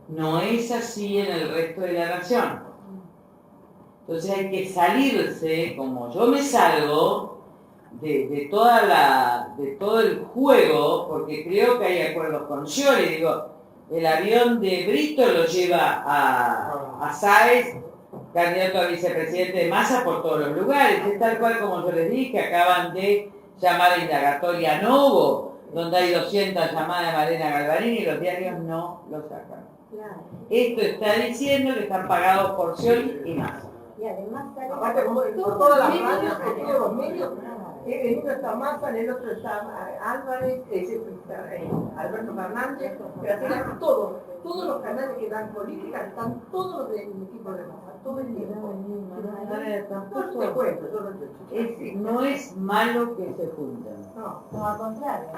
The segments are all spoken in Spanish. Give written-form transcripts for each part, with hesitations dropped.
No es así en el resto de la nación. Entonces hay que salirse, como yo me salgo, de todo el juego, porque creo que hay acuerdos con Scioli. Digo, el avión de Brito lo lleva a Sáez, candidato a vicepresidente de Massa, por todos los lugares. Es tal cual como yo les dije, acaban de llamar a indagatoria a Novo, donde hay 200 llamadas de Malena Galvarini y los diarios no lo sacan. Claro. Esto está diciendo que están pagados por Scioli y Massa. Y además, aparte, como todas las radios, todos los medios, en uno está Massa, en el otro está Álvarez, Alberto Fernández, pero así es todos los canales que dan política están todos los del equipo de Massa, todo el día. No es malo que se junten. No, al contrario.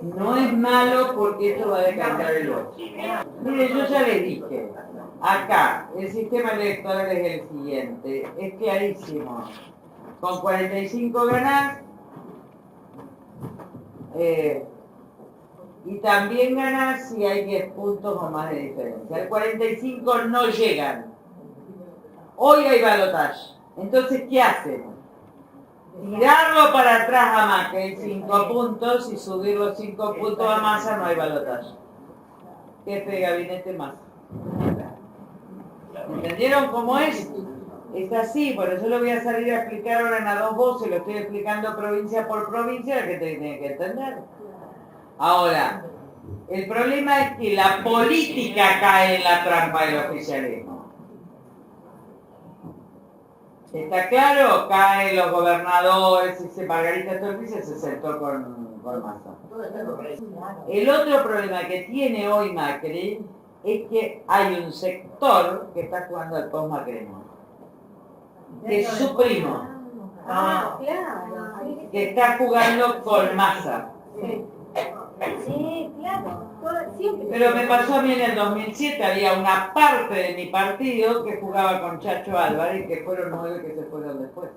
No es malo porque eso va a decantar el voto. Mire, yo ya les dije, acá el sistema electoral es el siguiente, es clarísimo. Con 45 ganás, y también ganás si hay 10 puntos o más de diferencia. Al 45 no llegan. Hoy hay balotaje. Entonces, ¿qué hacen? Tirarlo para atrás a Macri 5 puntos y subir los 5 puntos a Massa, no hay balotaje. Jefe de gabinete Massa. ¿Entendieron cómo es? Es así, por eso lo voy a salir a explicar ahora en a dos voces, lo estoy explicando provincia por provincia, que tiene que entender. Ahora, el problema es que la política cae en la trampa del oficialismo. ¿Está claro? Caen los gobernadores, Margarita Stolbizer se sentó con Massa. El otro problema que tiene hoy Macri es que hay un sector que está jugando al post-macrismo, que es su primo, que está jugando con Massa. Sí, claro. Siempre. Pero me pasó a mí en el 2007, había una parte de mi partido que jugaba con Chacho Álvarez, que fueron 9 que se fueron después,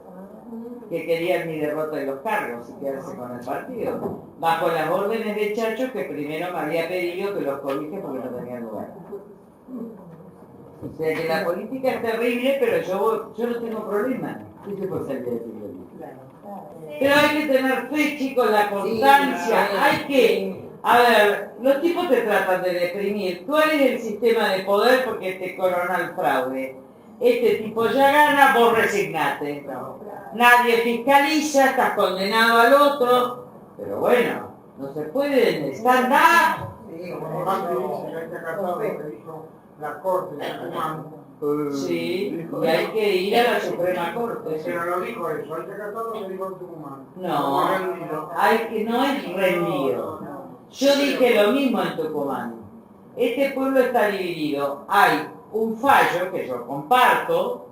que querían mi derrota de los cargos y quedarse con el partido, bajo las órdenes de Chacho, que primero me había pedido que los cobije porque no tenían lugar. O sea que la política es terrible, pero yo no tengo problema. ¿Qué se puede salir de decirlo? Pero hay que tener fe, chicos, la constancia, hay que... A ver, los tipos te tratan de deprimir. ¿Cuál es el sistema de poder? Porque te corona el fraude. Este tipo ya gana, vos resignate. Nadie fiscaliza, estás condenado al otro. Pero bueno, no se puede estar nada. La Corte de Tucumán. Sí, y hay que ir a la Suprema Corte. Pero no dijo eso, hay que acatar lo que dijo Tucumán. No, no es rendido. Yo dije lo mismo en Tucumán. Este pueblo está dividido. Hay un fallo que yo comparto,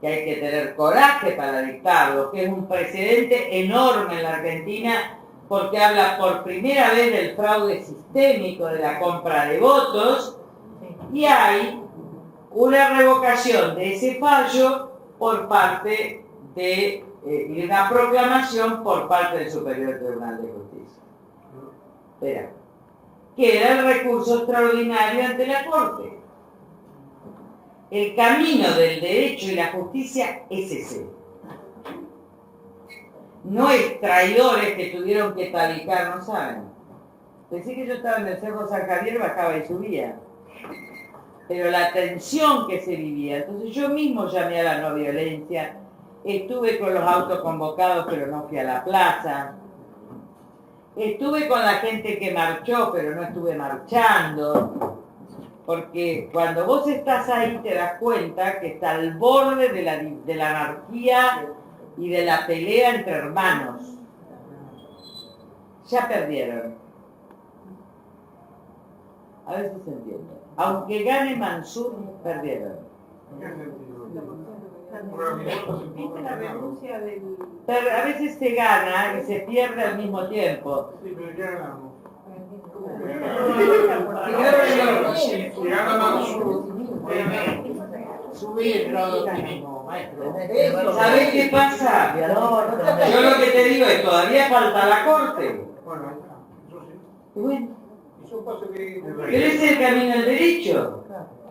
que hay que tener coraje para dictarlo, que es un precedente enorme en la Argentina, porque habla por primera vez del fraude sistémico, de la compra de votos, y hay una revocación de ese fallo por parte de, y una proclamación por parte del Superior Tribunal de Justicia. Espera, que era el recurso extraordinario ante la Corte. El camino del derecho y la justicia es ese. No es traidores que tuvieron que tabicar, no saben. Pensé que yo estaba en el Cerro San Javier, bajaba y subía. Pero la tensión que se vivía. Entonces yo mismo llamé a la no violencia, estuve con los autoconvocados pero no fui a la plaza, estuve con la gente que marchó pero no estuve marchando, porque cuando vos estás ahí te das cuenta que está al borde de la anarquía y de la pelea entre hermanos. Ya perdieron. A ver si se entiende. Aunque gane Mansur, perdieron. ¿Viste la renuncia del...? Pero a veces se gana y se pierde al mismo tiempo. Sí, pero ya ganamos. Si gana Mansur, Subir el grado de optimismo, maestro. ¿Sabés qué pasa? Yo lo que te digo es todavía falta la corte. bueno, ahí está. Eso sí. Y bueno, Yo paso que... Pero ese es el camino al derecho.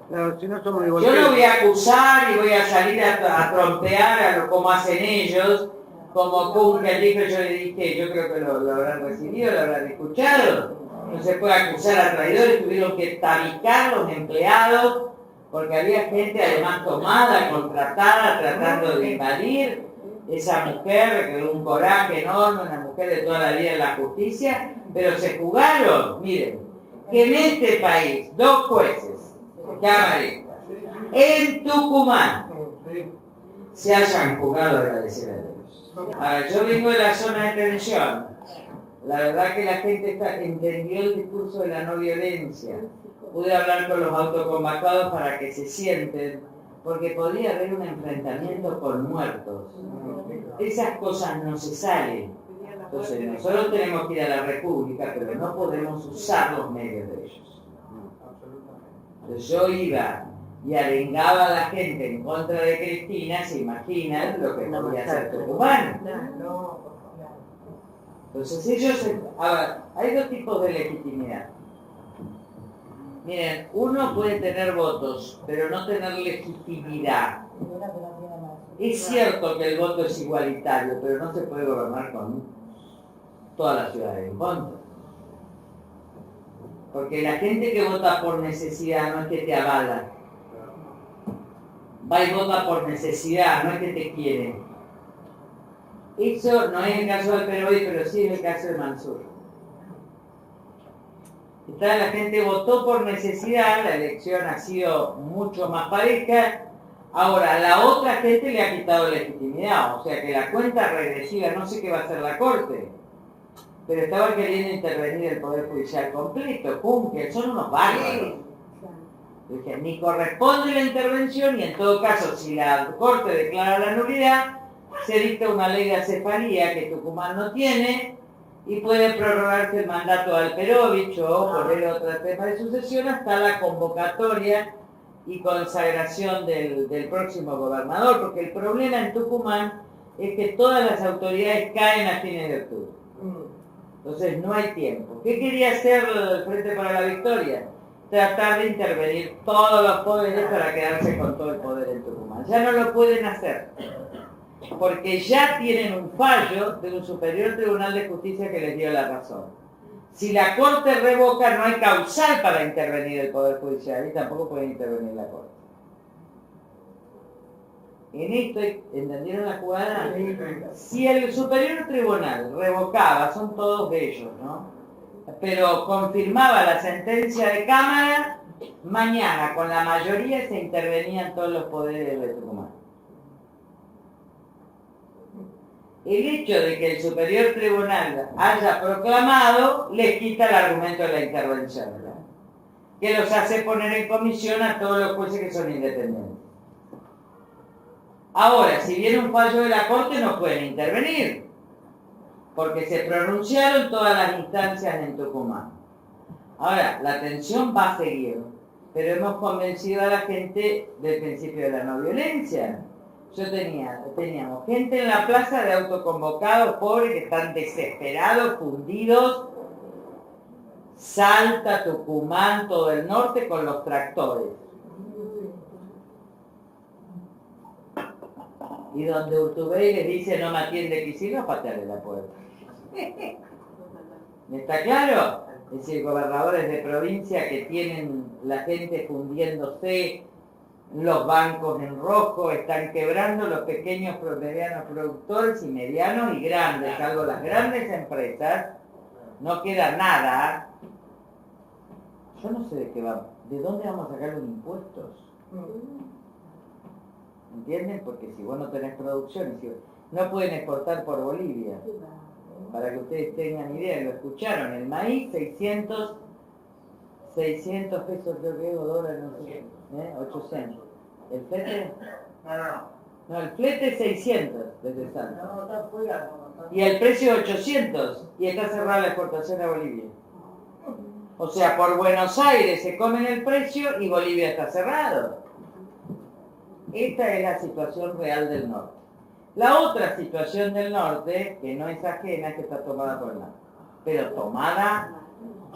Claro, si no somos Yo no iguales. voy a acusar y voy a salir a trompear como hacen ellos, como Kunkel dijo, yo le dije, yo creo que lo habrán recibido, lo habrán escuchado. No se puede acusar a traidores, tuvieron que tabicar los empleados, porque había gente además tomada, contratada, tratando de invadir. Esa mujer, con un coraje enorme, una mujer de toda la vida en la justicia, pero se jugaron, miren, que en este país, 2 jueces, camaristas, en Tucumán, se hayan jugado agradecer a Dios. Ahora, yo vengo de la zona de tensión. La verdad que la gente entendió el discurso de la no violencia. Pude hablar con los autoconvocados para que se sienten, porque podría haber un enfrentamiento con muertos. Esas cosas no se salen. Entonces nosotros tenemos que ir a la República, pero no podemos usar los medios de ellos. Entonces yo iba y arengaba a la gente en contra de Cristina, se imaginan lo que podía hacer Tucumán. Entonces ellos, a ver, hay 2 tipos de legitimidad. Miren, uno puede tener votos, pero no tener legitimidad. Es cierto que el voto es igualitario, pero no se puede gobernar con todas las ciudades en contra. Porque la gente que vota por necesidad no es que te avala. Va y vota por necesidad, no es que te quiere. Eso no es el caso de Peroy, pero sí es el caso de Mansur. La gente votó por necesidad, la elección ha sido mucho más pareja. Ahora, la otra gente le ha quitado legitimidad, o sea que la cuenta regresiva, no sé qué va a hacer la Corte, pero estaba queriendo intervenir el Poder Judicial completo, que son unos bárbaros. Dije, ni corresponde la intervención y en todo caso, si la Corte declara la nulidad, se dicta una ley de acefalía que Tucumán no tiene y puede prorrogarse el mandato de Alperovich o poner otra tema de sucesión hasta la convocatoria y consagración del próximo gobernador, porque el problema en Tucumán es que todas las autoridades caen a fines de octubre. Entonces no hay tiempo. ¿Qué quería hacer el Frente para la Victoria? Tratar de intervenir todos los poderes para quedarse con todo el poder en Tucumán. Ya no lo pueden hacer, porque ya tienen un fallo de un superior tribunal de justicia que les dio la razón. Si la Corte revoca, no hay causal para intervenir el Poder Judicial y tampoco puede intervenir la Corte. En esto, ¿entendieron la jugada? Si el superior tribunal revocaba, son todos de ellos, ¿no? Pero confirmaba la sentencia de Cámara, mañana con la mayoría se intervenían todos los poderes de Tucumán. El hecho de que el superior tribunal haya proclamado les quita el argumento de la intervención, ¿verdad? Que los hace poner en comisión a todos los jueces que son independientes. Ahora, si viene un fallo de la Corte no pueden intervenir, porque se pronunciaron todas las instancias en Tucumán. Ahora, la tensión va a seguir, pero hemos convencido a la gente del principio de la no violencia. Teníamos gente en la plaza de autoconvocados pobres que están desesperados, fundidos, Salta, Tucumán, todo el norte con los tractores. Y donde Urtubey les dice no me atiende Kicillof, patearle la puerta. ¿Me está claro? Es decir, gobernadores de provincia que tienen la gente fundiéndose, los bancos en rojo, están quebrando los pequeños, medianos productores y medianos y grandes, salvo las grandes empresas, no queda nada. Yo no sé de qué vamos, ¿de dónde vamos a sacar los impuestos? ¿Entienden? Porque si vos no tenés producción, no pueden exportar por Bolivia. Para que ustedes tengan idea, lo escucharon, el maíz 600 pesos creo que es, o dólares, no sé, 800. ¿El flete? No, el flete es 600 desde Salta. Y el precio es 800 y está cerrada la exportación a Bolivia. O sea, por Buenos Aires se comen el precio y Bolivia está cerrado. Esta es la situación real del norte. La otra situación del norte, que no es ajena, es que está tomada por el norte. Pero tomada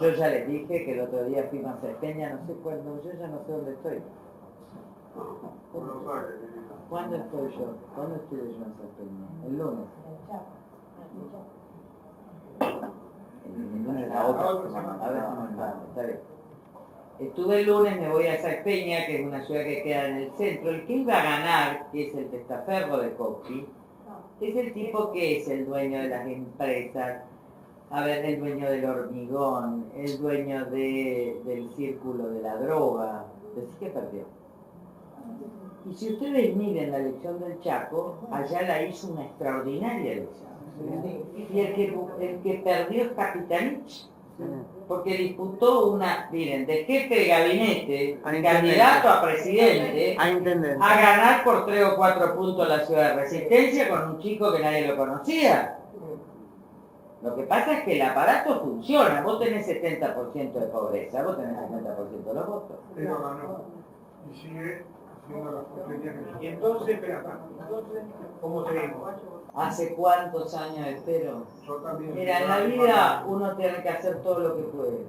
Yo ya les dije que el otro día fui a Peña, no sé cuándo, yo ya no sé dónde estoy. Buenos Aires. ¿Cuándo estoy yo? ¿Cuándo estuve yo en Peña? El lunes. El lunes la otra semana, a ver si me entiendo, está bien. Estuve el lunes, me voy a Peña, que es una ciudad que queda en el centro. El que iba a ganar, que es el testaferro de Coppi, es el tipo que es el dueño de las empresas, a ver, el dueño del hormigón, el dueño del círculo de la droga. Decís que perdió. Y si ustedes miren la elección del Chaco, allá la hizo una extraordinaria elección. Y el que perdió es Capitanich, porque disputó una, miren, de jefe de gabinete, candidato a presidente, a ganar por 3 o 4 puntos la ciudad de Resistencia con un chico que nadie lo conocía. Lo que pasa es que el aparato funciona, vos tenés 70% de pobreza, vos tenés 70% de los votos. Pero ganó. Y sigue haciendo las porquerías que... Y entonces, espera, ¿cómo seguimos? ¿Hace cuántos años espero? Yo también. Mira, en la vida uno tiene que hacer todo lo que puede,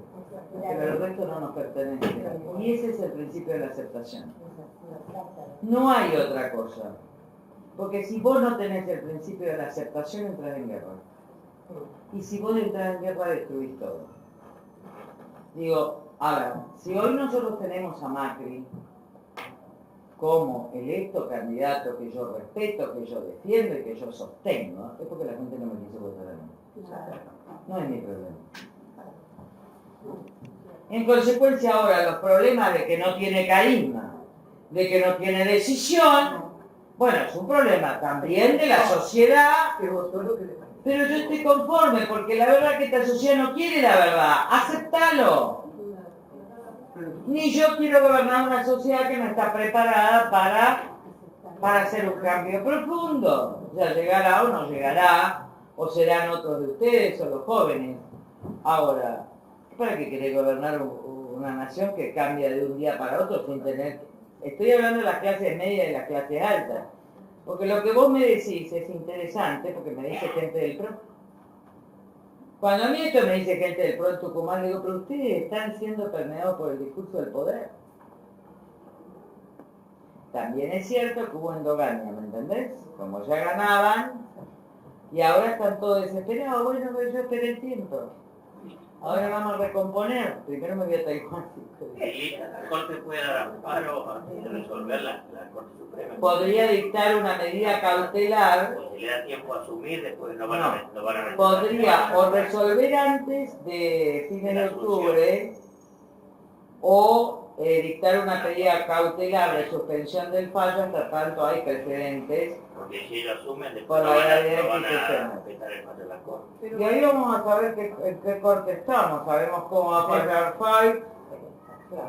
pero el resto no nos pertenece. Y ese es el principio de la aceptación. No hay otra cosa. Porque si vos no tenés el principio de la aceptación, entras en guerra. Y si vos entras en guerra, destruís todo. Digo, a ver, si hoy nosotros tenemos a Macri como electo candidato que yo respeto, que yo defiendo y que yo sostengo, es porque la gente no me quiso votar a mí. No es mi problema. En consecuencia ahora los problemas de que no tiene carisma, de que no tiene decisión, bueno, es un problema también de la sociedad, pero yo estoy conforme porque la verdad que esta sociedad no quiere la verdad, aceptalo. Ni yo quiero gobernar una sociedad que no está preparada para hacer un cambio profundo. O sea, llegará o no llegará, o serán otros de ustedes o los jóvenes. Ahora, ¿para qué querés gobernar una nación que cambia de un día para otro sin tener... Estoy hablando de las clases medias y las clases altas. Porque lo que vos me decís es interesante, porque me dice gente del PRO. Cuando a mí esto me dice gente del PRO en Tucumán, le digo, pero ustedes están siendo permeados por el discurso del poder. También es cierto que hubo endogamia, ¿me entendés? Como ya ganaban, y ahora están todos desesperados. Bueno, pero yo esperé el tiempo. Ahora vamos a recomponer. Primero me voy a Taiwán. La Corte puede dar amparo antes de resolver la Corte Suprema. Podría dictar una medida cautelar. O si le da tiempo a asumir, después no van a Podría o resolver antes de fines de octubre o dictar una medida cautelar de suspensión del fallo hasta tanto hay precedentes. Porque si ellos asumen, después Por no la van idea a que se respetar el fallo de la Corte. Y ahí vamos a saber en qué corte estamos, sabemos cómo va a fallar Fight,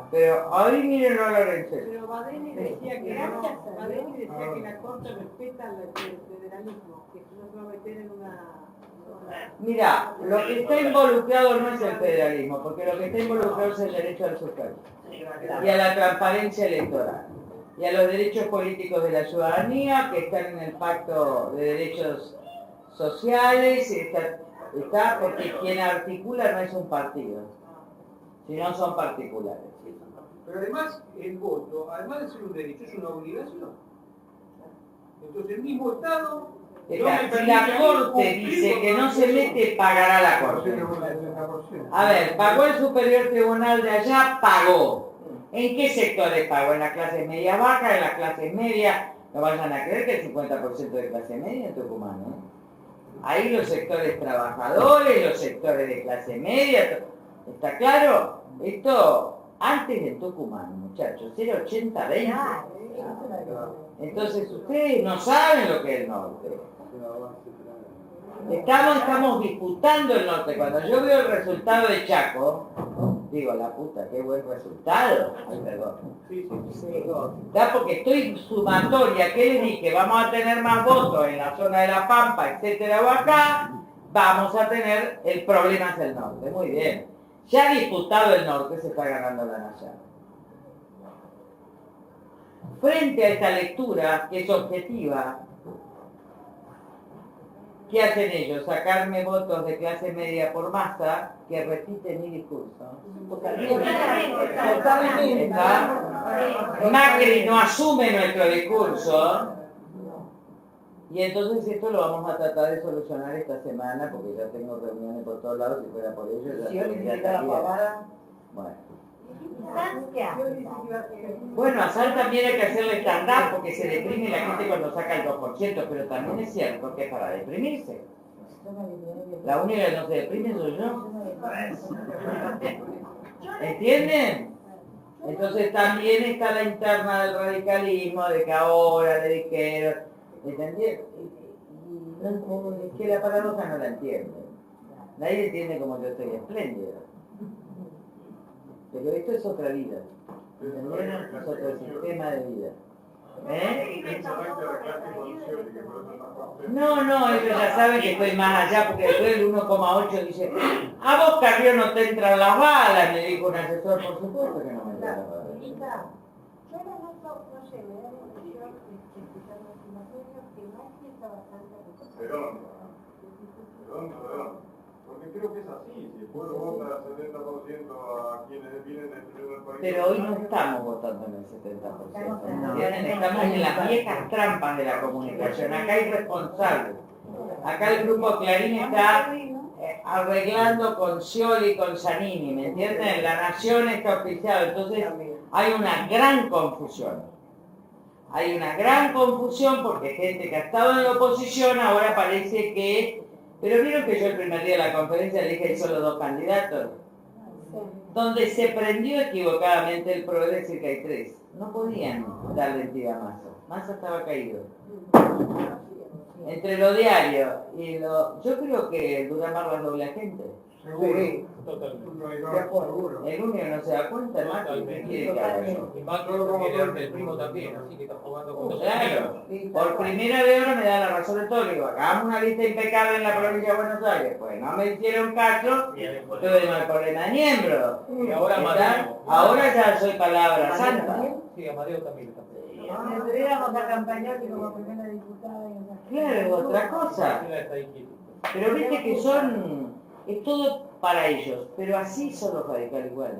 pero ahí miren a Lorenzo. Pero Badeni decía que la Corte respeta el federalismo, que no se va a meter en una... Mira, lo que está involucrado no es el federalismo, porque lo que está involucrado es el derecho al sufragio y a la transparencia electoral y a los derechos políticos de la ciudadanía que están en el Pacto de Derechos Sociales, está porque quien articula no es un partido, sino son particulares. Pero además, el voto, además de ser un derecho, es una obligación. Entonces, el mismo Estado... Si la Corte dice que no se mete, pagará la Corte. A ver, pagó el Superior Tribunal de allá, pagó. ¿En qué sectores pagó? ¿En la clase media baja? ¿En la clase media? No vayan a creer que el 50% de clase media en Tucumán, ¿no? Ahí los sectores trabajadores, los sectores de clase media, ¿está claro? Esto antes en Tucumán, muchachos, era 80-20. Entonces ustedes no saben lo que es el norte. Estamos disputando el norte. Cuando yo veo el resultado de Chaco, digo, la puta, qué buen resultado. Ay, perdón. Ya porque estoy sumatoria, ¿qué le dije? Vamos a tener más votos en la zona de La Pampa, etcétera, o acá, vamos a tener el problema hacia el norte. Muy bien. Ya disputado el norte, se está ganando la nación. Frente a esta lectura, que es objetiva, ¿Qué hacen ellos? Sacarme votos de clase media por masa que repiten mi discurso. Totalmente. ¿Está? Macri no asume nuestro discurso. Y entonces esto lo vamos a tratar de solucionar esta semana, porque ya tengo reuniones por todos lados, si fuera por ello ya estaría. Bueno. Bueno, a Sal también hay que hacerle stand-up porque se deprime la gente cuando saca el 2%, pero también es cierto que es para deprimirse. La única que no se deprime soy yo. ¿Entienden? Entonces también está la interna del radicalismo, de que ahora, de izquierda, ¿entendieron? Es que la paradoja no la entiende. Nadie entiende como yo estoy espléndido. Pero esto es otra vida. ¿Entendieron? Es otro sistema de vida. No, ellos ya saben que estoy más allá, porque después del 1,8 dice, a vos, Carrió, no te entran las balas, me dijo un asesor, por supuesto que no me entran las balas. Yo no sé, me da la impresión, escuchando a Timoteo, que Macri está bastante recuperado. Perdón. Porque creo que es así, si el pueblo vota 70% a quienes vienen del primer país... Pero hoy no estamos votando en el 70%, ¿entienden? Estamos en las viejas trampas de la comunicación, acá hay responsables. Acá el grupo Clarín está arreglando con Scioli y con Zanini, ¿me entienden? La Nación está oficial, entonces hay una gran confusión. Hay una gran confusión porque gente que ha estado en la oposición ahora parece que... Pero vieron que yo el primer día de la conferencia dije que hay solo 2 candidatos. Donde se prendió equivocadamente el PRO de decir que hay 3. No podían darle entidad a Massa. Massa estaba caído. Entre lo diario y lo... Yo creo que dura más la doble gente. Sí, totalmente. El único que no se da cuenta es Macri. ¿Qué quiere que haga yo? Y Macron quiere el primo también, así que está jugando con Claro, por primera vez ahora me da la razón de todo. Le digo, hagamos una lista impecable en la provincia de Buenos Aires. Pues no me hicieron caso, tuve el problema de miembro. Y ahora Amadeo. Ahora ya soy palabra santa. Sí, Amadeo también está. Deberíamos acompañarte como primera diputada. Claro, es otra cosa. Pero viste que son, es todo para ellos, pero así son los radicales iguales.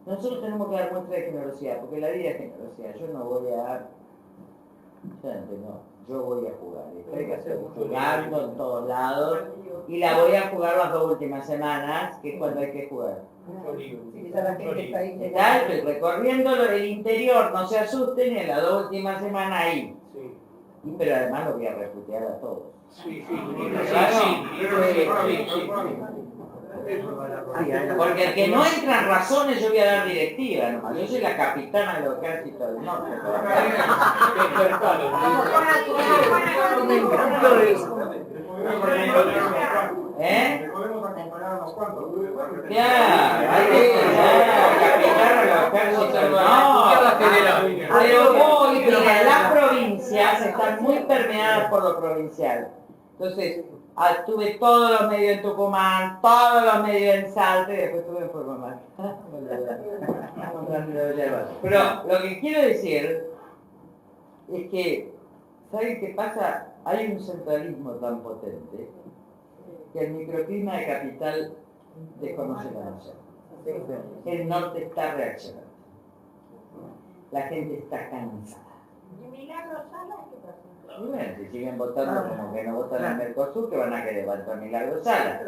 Nosotros tenemos que dar muestra de generosidad, porque la vida es generosidad. Yo no voy a... yo voy a jugar. Estoy que hacer jugando en todos lados. Y la voy a jugar las 2 últimas semanas, que es cuando hay que jugar. Está estoy recorriendo el interior, no se asusten, en las 2 últimas semanas ahí. Y, pero además lo voy a reputear a todos. Porque el que no entra en razones yo voy a dar directiva nomás. Yo soy la capitana del ejército del norte. Podemos acompañar unos cuantos. Ya, hay que capitana del ejército del norte. Pero voy, mira, las provincias están muy permeadas por lo provincial. Entonces, tuve todos los medios en Tucumán, todos los medios en Salta y después tuve en Formosa. Pero lo que quiero decir es que, ¿saben qué pasa? Hay un centralismo tan potente que el microclima de capital desconoce la nación. El norte está reaccionando. La gente está cansada. ¿Y Milagros Salas qué pasa? Y bueno, si siguen votando como que no votan en Mercosur, que van a querer votar Milagros Salas.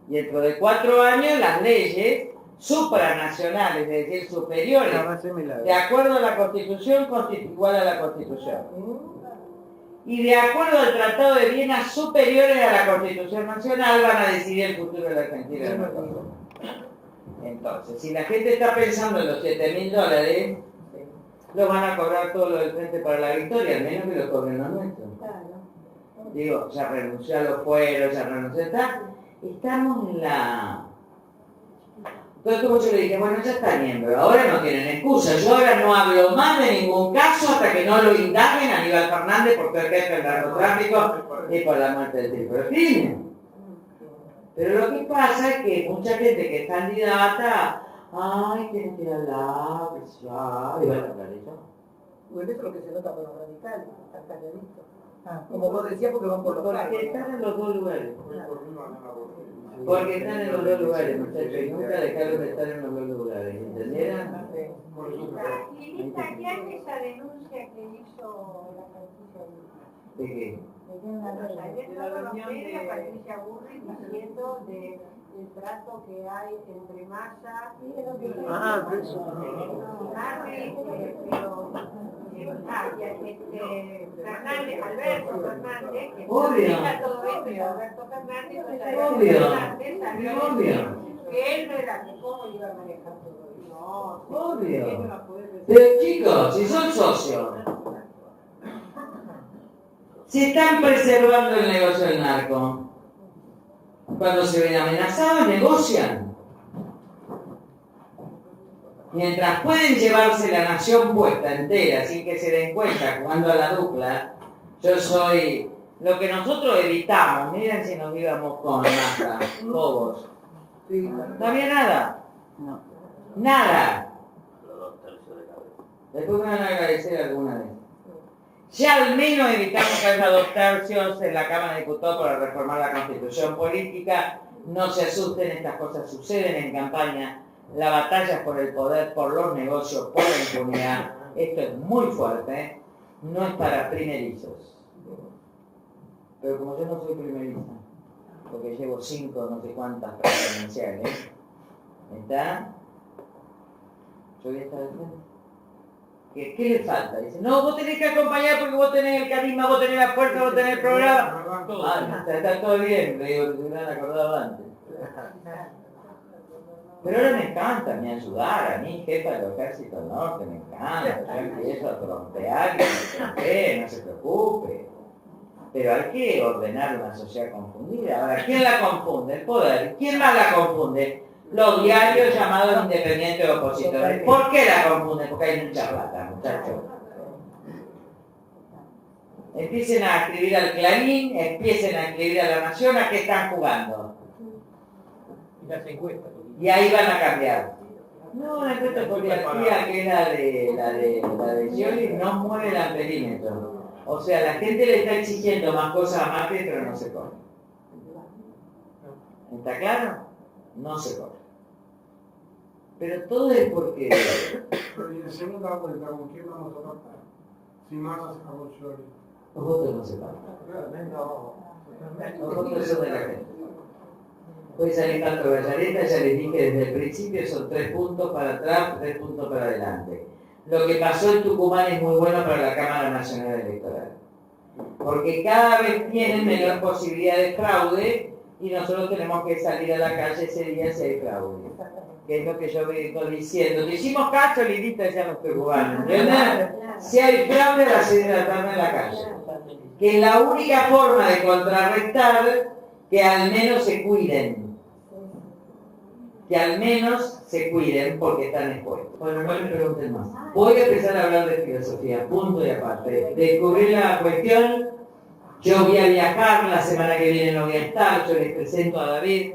Y dentro de 4 años las leyes supranacionales, es decir, superiores, de acuerdo a la Constitución, igual a la Constitución. Y de acuerdo al Tratado de Viena, superiores a la Constitución Nacional, van a decidir el futuro de la Argentina. Entonces, si la gente está pensando en los $7.000, lo van a cobrar todo lo del Frente para la Victoria, al menos que lo cobren los nuestros. Digo, ya renunció a los fueros, ya renunció, estamos en la... Entonces como yo le dije, bueno, ya está miembro, ahora no tienen excusa, yo ahora no hablo más de ningún caso hasta que no lo indaguen a Aníbal Fernández por ser jefe del narcotráfico y por la muerte del tipo de crimen. Pero lo que pasa es que mucha gente que es candidata, ay, tiene que ir al lado, y van a hablar eso. Bueno, eso es lo que se nota con los radicales, están calladitos. Como vos decías, porque van por los Porque lados. están en los dos lugares. Hoy por mí, mañana por ti. Porque están en los dos lugares, muchachos, y nunca dejaron de estar en los dos lugares, ¿entendieron? Lilita, ¿qué hace esa denuncia que hizo la Patricia Burri? ¿De qué? Ayer De la todos los reunión medios, de- Patricia Burri diciendo del trato que hay entre Massa y Fernández, Alberto Fernández, que Obvio. explica todo esto, y Alberto Fernández, Obvio. Fernández, que él no era que cómo iba a manejar todo esto. No, Obvio. Pero chicos, si son socios, si están preservando el negocio del narco, cuando se ven amenazados, negocian. Mientras pueden llevarse la nación puesta entera sin que se den cuenta jugando a la dupla, yo soy lo que nosotros evitamos. Miren si nos íbamos con Massa, todos. No había nada. Nada. Los 2 tercios de cabeza. Después me van a agradecer alguna vez. Ya al menos evitamos que haya 2 tercios en la Cámara de Diputados para reformar la Constitución política. No se asusten, estas cosas suceden en campaña. La batalla es por el poder, por los negocios, por la impunidad. Esto es muy fuerte, ¿eh? No es para primerizos. Pero como yo no soy primeriza, porque llevo 5 no sé cuántas presidenciales, ¿está? Yo voy a estar defendiendo. ¿Qué le falta? Dice, no, vos tenés que acompañar porque vos tenés el carisma, vos tenés la fuerza, vos tenés el programa. Ah, está todo bien, le digo, se hubieran acordado antes. Pero ahora me encanta, me ayudar, a mí, jefa del Ejército del Norte, me encanta, yo empiezo a trompear, que me trompee, no se preocupe. Pero hay que ordenar una sociedad confundida. Ahora, ¿quién la confunde? El poder. ¿Quién más la confunde? Los diarios llamados independientes opositores. ¿Por qué la confunden? Porque hay mucha plata, muchachos. Empiecen a escribir al Clarín, empiecen a escribir a La Nación, ¿a qué están jugando? Y las encuestas. Y ahí van a cambiar. No, la encuesta poliarquía, que es la de Scioli, no mueve el amperímetro. O sea, la gente le está exigiendo más cosas a Macri, pero no se corre. ¿Está claro? No se corre. Pero todo es porque... Pero y en segunda vuelta, ¿con quién vamos a tratar? Si Massa se acabó Scioli. Los votos no se pagan. Los votos son de la gente. Puede salir tanto Gallareta, ya les dije desde el principio, son 3 puntos para atrás, 3 puntos para adelante. Lo que pasó en Tucumán es muy bueno para la Cámara Nacional Electoral. Porque cada vez tienen menor posibilidad de fraude y nosotros tenemos que salir a la calle ese día si hay fraude. Que es lo que yo vengo diciendo. Le hicimos caso, Lidita, decían los tucumanos. Si hay fraude, a las 6 de la tarde en la calle. Que es la única forma de contrarrestar que al menos se cuiden. Que al menos se cuiden porque están expuestos. Bueno, no me pregunten más. Voy a empezar a hablar de filosofía, punto y aparte. Descubrí la cuestión, yo voy a viajar, la semana que viene no voy a estar, yo les presento a David.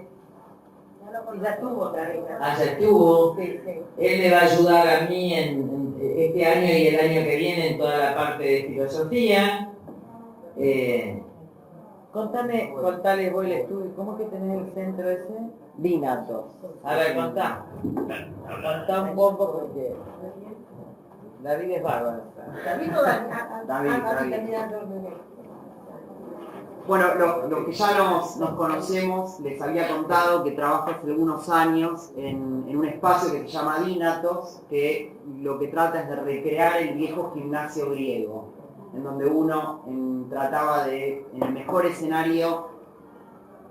Ya estuvo otra vez. Allá estuvo, Sí, sí. él me va a ayudar a mí en este año y el año que viene en toda la parte de filosofía. Contale vos el estudio, ¿cómo es que tenés el centro ese? Vinato. A ver, contá un poco porque David es bárbaro. David no Bueno, los que ya nos conocemos, les había contado que trabajo hace algunos años en un espacio que se llama Dinatos, que lo que trata es de recrear el viejo gimnasio griego, en donde uno trataba de, en el mejor escenario,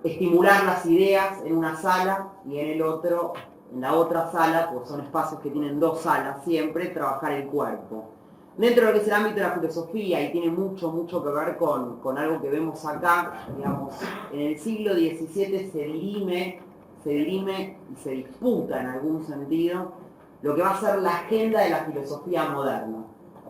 estimular las ideas en una sala y en la otra sala, pues son espacios que tienen 2 salas siempre, trabajar el cuerpo. Dentro de lo que es el ámbito de la filosofía, y tiene mucho que ver con algo que vemos acá, digamos, en el siglo XVII se dirime y se disputa en algún sentido lo que va a ser la agenda de la filosofía moderna.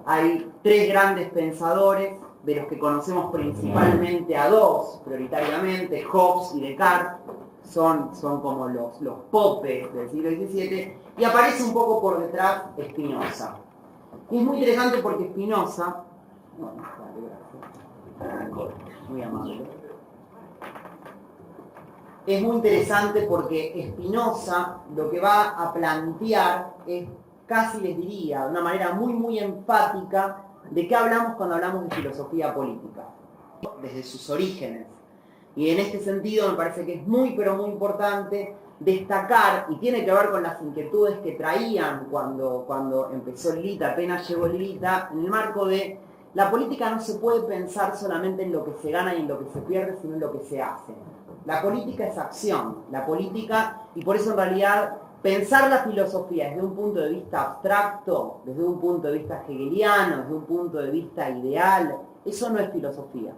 Hay 3 grandes pensadores, de los que conocemos principalmente a 2, prioritariamente, Hobbes y Descartes, son como los popes del siglo XVII, y aparece un poco por detrás Spinoza. Y es muy interesante porque Spinoza, Muy amable. Es muy interesante porque Spinoza lo que va a plantear es, casi les diría, de una manera muy enfática, de qué hablamos cuando hablamos de filosofía política, desde sus orígenes. Y en este sentido me parece que es muy importante destacar, y tiene que ver con las inquietudes que traían cuando empezó Lilita, apenas llegó Lilita, en el marco de la política no se puede pensar solamente en lo que se gana y en lo que se pierde, sino en lo que se hace. La política es acción, la política, y por eso en realidad pensar la filosofía desde un punto de vista abstracto, desde un punto de vista hegeliano, desde un punto de vista ideal, eso no es filosofía.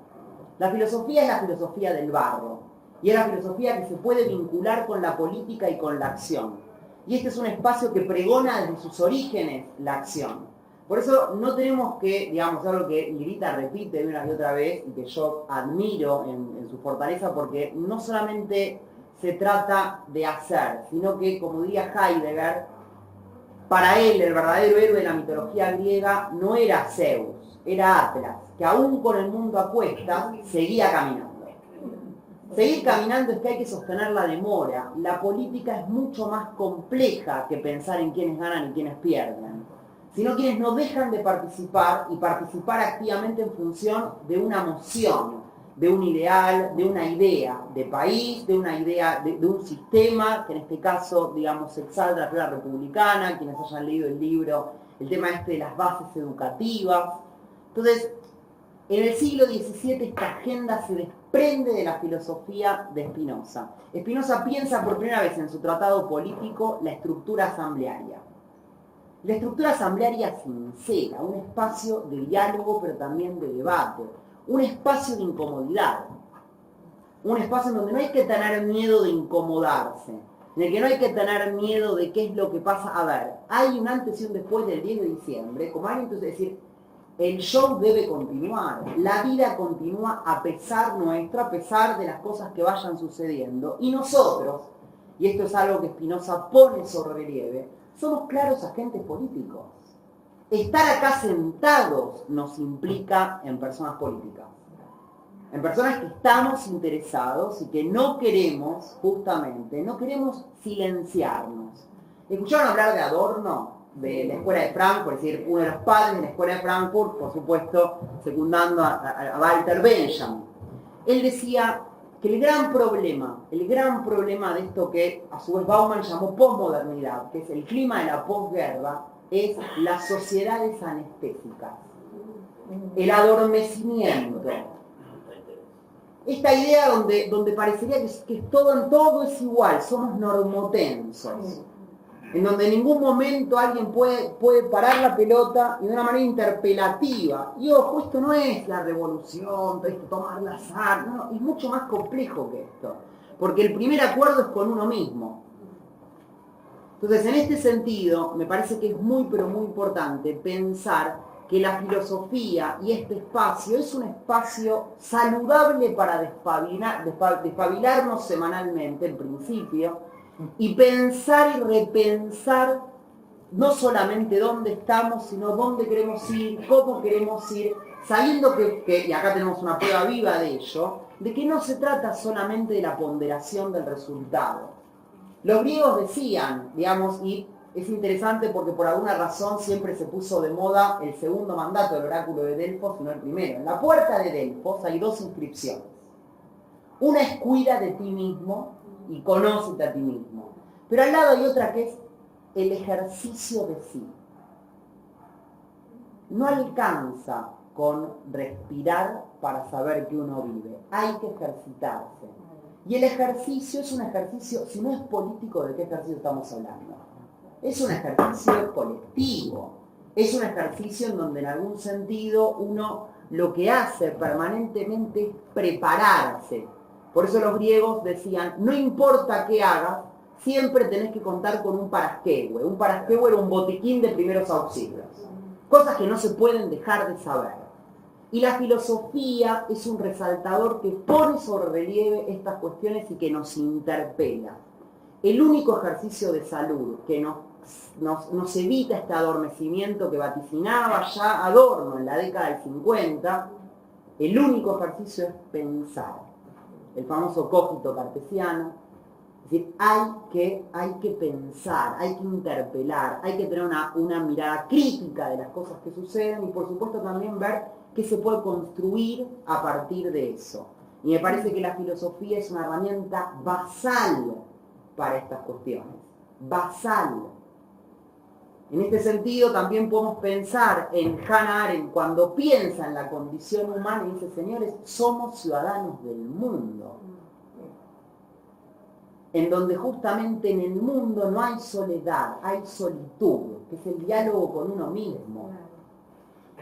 La filosofía es la filosofía del barro, y es la filosofía que se puede vincular con la política y con la acción. Y este es un espacio que pregona desde sus orígenes la acción. Por eso no tenemos que, digamos, algo que Lilita repite una y otra vez, y que yo admiro en su fortaleza, porque no solamente se trata de hacer, sino que, como diría Heidegger, para él el verdadero héroe de la mitología griega no era Zeus, era Atlas, que aún con el mundo a cuestas seguía caminando. Seguir caminando es que hay que sostener la demora. La política es mucho más compleja que pensar en quiénes ganan y quiénes pierden, sino quienes no dejan de participar y participar activamente en función de una moción, de un ideal, de una idea de país, de una idea de un sistema, que en este caso, digamos, exalta la teoría republicana, quienes hayan leído el libro, el tema de las bases educativas. Entonces, en el siglo XVII esta agenda se desprende de la filosofía de Spinoza. Spinoza piensa por primera vez en su tratado político la estructura asamblearia. La estructura asamblearia sincera, un espacio de diálogo pero también de debate, un espacio de incomodidad, un espacio en donde no hay que tener miedo de incomodarse, en el que no hay que tener miedo de qué es lo que pasa. A ver, hay un antes y un después del 10 de diciembre, como alguien entonces decir, el show debe continuar, la vida continúa a pesar nuestro, a pesar de las cosas que vayan sucediendo, y nosotros, y esto es algo que Spinoza pone sobre relieve, somos claros agentes políticos. Estar acá sentados nos implica en personas políticas, en personas que estamos interesados y que no queremos, justamente, no queremos silenciarnos. ¿Escucharon hablar de Adorno, de la Escuela de Frankfurt, es decir, uno de los padres de la Escuela de Frankfurt, por supuesto, secundando a Walter Benjamin? Él decía que el gran problema de esto que a su vez Bauman llamó posmodernidad, que es el clima de la posguerra, es las sociedades anestésicas, el adormecimiento. Esta idea donde parecería que todo es igual, somos normotensos, en donde en ningún momento alguien puede parar la pelota y de una manera interpelativa. Y ojo, esto no es la revolución, tomar las armas, no, es mucho más complejo que esto, porque el primer acuerdo es con uno mismo. Entonces, en este sentido, me parece que es muy importante pensar que la filosofía y este espacio es un espacio saludable para despabilarnos semanalmente, en principio, y pensar y repensar no solamente dónde estamos, sino dónde queremos ir, cómo queremos ir, sabiendo que, y acá tenemos una prueba viva de ello, de que no se trata solamente de la ponderación del resultado. Los griegos decían, digamos, y es interesante porque por alguna razón siempre se puso de moda el segundo mandato del oráculo de Delfos y no el primero. En la puerta de Delfos hay dos inscripciones. Una es cuida de ti mismo y conócete a ti mismo. Pero al lado hay otra que es el ejercicio de sí. No alcanza con respirar para saber que uno vive. Hay que ejercitarse. Y el ejercicio es un ejercicio, si no es político, ¿de qué ejercicio estamos hablando? Es un ejercicio colectivo. Es un ejercicio en donde en algún sentido uno lo que hace permanentemente es prepararse. Por eso los griegos decían, no importa qué hagas, siempre tenés que contar con un paraskeue. Un paraskeue era un botiquín de primeros auxilios. Cosas que no se pueden dejar de saber. Y la filosofía es un resaltador que pone sobre relieve estas cuestiones y que nos interpela. El único ejercicio de salud que nos evita este adormecimiento que vaticinaba ya Adorno en la década del 50 El único ejercicio es pensar. El famoso cogito cartesiano. Es decir, hay que pensar, hay que interpelar, hay que tener una mirada crítica de las cosas que suceden y por supuesto también ver qué se puede construir a partir de eso. Y me parece que la filosofía es una herramienta basal para estas cuestiones. Basal. En este sentido también podemos pensar en Hannah Arendt cuando piensa en la condición humana y dice, señores, somos ciudadanos del mundo. En donde justamente en el mundo no hay soledad, hay solitud, que es el diálogo con uno mismo.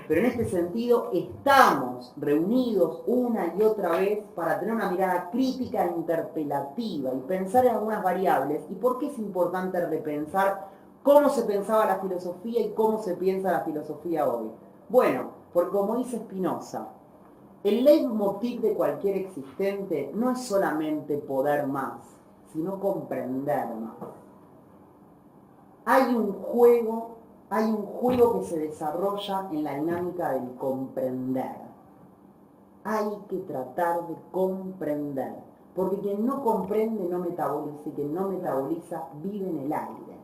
Pero en este sentido estamos reunidos una y otra vez para tener una mirada crítica e interpelativa y pensar en algunas variables. ¿Y por qué es importante repensar cómo se pensaba la filosofía y cómo se piensa la filosofía hoy? Bueno, porque como dice Spinoza, el leitmotiv de cualquier existente no es solamente poder más, sino comprender más. Hay un juego que se desarrolla en la dinámica del comprender. Hay que tratar de comprender, porque quien no comprende no metaboliza y quien no metaboliza vive en el aire.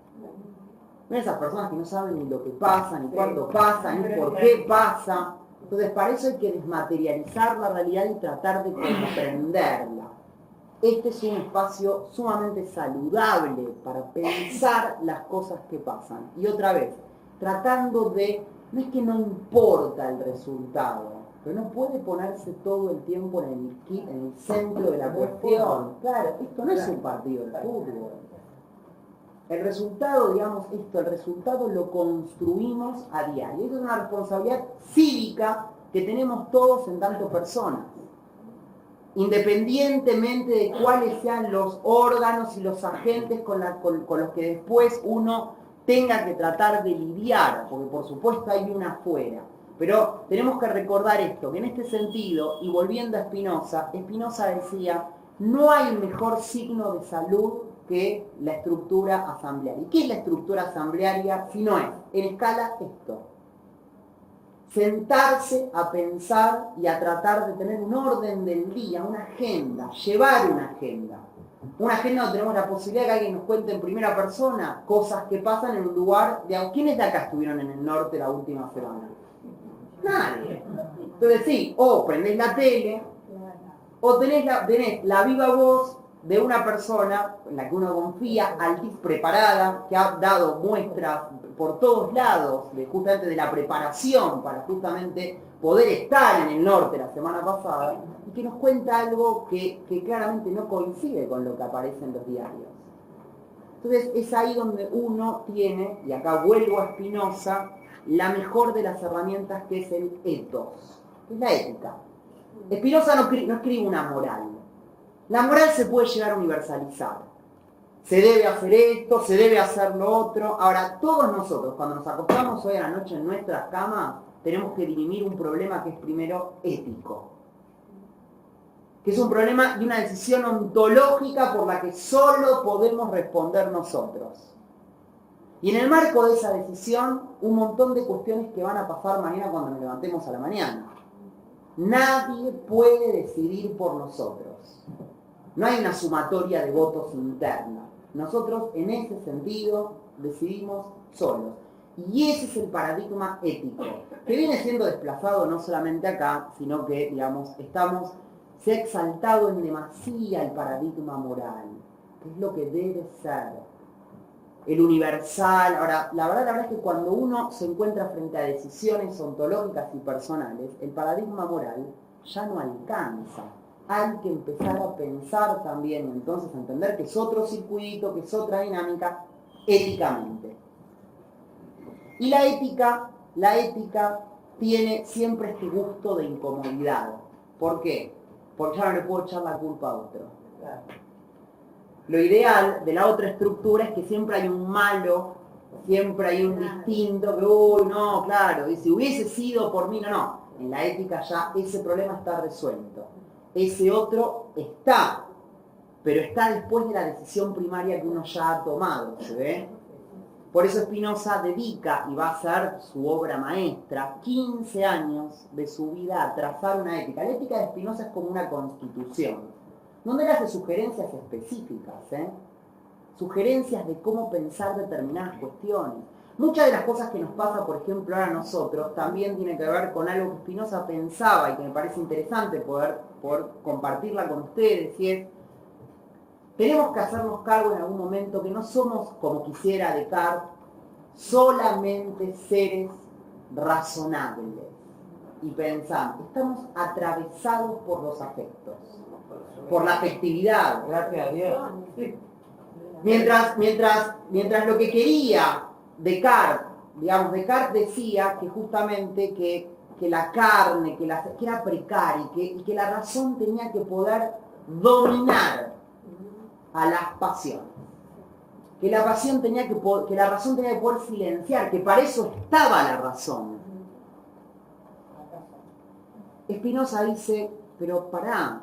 ¿Ven esas personas que no saben ni lo que pasa, ni cuándo pasa, ni por qué pasa? Entonces para eso hay que desmaterializar la realidad y tratar de comprenderla. Este es un espacio sumamente saludable para pensar las cosas que pasan. Y otra vez, tratando de, no es que no importa el resultado, pero no puede ponerse todo el tiempo en el centro de la cuestión. Claro, esto no es un partido de fútbol. El resultado, digamos esto, el resultado lo construimos a diario. Eso es una responsabilidad cívica que tenemos todos en tanto personas. Independientemente de cuáles sean los órganos y los agentes con los que después uno tenga que tratar de lidiar, porque por supuesto hay una afuera. Pero tenemos que recordar esto, que en este sentido, y volviendo a Spinoza decía, no hay mejor signo de salud que la estructura asamblearia. ¿Y qué es la estructura asamblearia si no es, en escala, esto? Sentarse a pensar y a tratar de tener un orden del día, una agenda, llevar una agenda. Una agenda donde tenemos la posibilidad de que alguien nos cuente en primera persona cosas que pasan en un lugar. ¿Quiénes de acá estuvieron en el norte la última semana? Nadie. Entonces sí, o prendés la tele, o tenés la viva voz de una persona en la que uno confía, preparada, que ha dado muestras por todos lados justamente de la preparación para justamente poder estar en el norte la semana pasada, y que nos cuenta algo que claramente no coincide con lo que aparece en los diarios. Entonces es ahí donde uno tiene, y acá vuelvo a Spinoza, la mejor de las herramientas, que es el ethos, que es la ética. Spinoza no escribe una moral. La moral se puede llegar a universalizar. Se debe hacer esto, se debe hacer lo otro. Ahora, todos nosotros, cuando nos acostamos hoy a la noche en nuestras camas, tenemos que dirimir un problema que es primero ético. Que es un problema de una decisión ontológica por la que solo podemos responder nosotros. Y en el marco de esa decisión, un montón de cuestiones que van a pasar mañana cuando nos levantemos a la mañana. Nadie puede decidir por nosotros. No hay una sumatoria de votos interna. Nosotros, en ese sentido, decidimos solos. Y ese es el paradigma ético, que viene siendo desplazado no solamente acá, sino que, digamos, se ha exaltado en demasía el paradigma moral, que es lo que debe ser. El universal. Ahora, la verdad es que cuando uno se encuentra frente a decisiones ontológicas y personales, el paradigma moral ya no alcanza. Hay que empezar a pensar también, entonces, a entender que es otro circuito, que es otra dinámica, éticamente. Y la ética tiene siempre este gusto de incomodidad. ¿Por qué? Porque ya no le puedo echar la culpa a otro. Lo ideal de la otra estructura es que siempre hay un malo, siempre hay un distinto, que, uy, no, claro, y si hubiese sido por mí, no. En la ética ya ese problema está resuelto. Ese otro está, pero está después de la decisión primaria que uno ya ha tomado, ¿se ve? Por eso Spinoza dedica, y va a ser su obra maestra, 15 años de su vida a trazar una ética. La ética de Spinoza es como una constitución, donde él hace sugerencias específicas, sugerencias de cómo pensar determinadas cuestiones. Muchas de las cosas que nos pasa, por ejemplo, ahora a nosotros, también tiene que ver con algo que Spinoza pensaba y que me parece interesante poder compartirla con ustedes, y es, tenemos que hacernos cargo en algún momento que no somos, como quisiera Descartes, solamente seres razonables y pensantes. Estamos atravesados por los afectos, por la afectividad. Gracias a Dios. Sí. Mientras lo que quería Descartes, Descartes decía que justamente que la carne, que era precaria y que la razón tenía que poder dominar a las pasiones. Que la razón tenía que poder silenciar, que para eso estaba la razón. Spinoza dice, pero pará,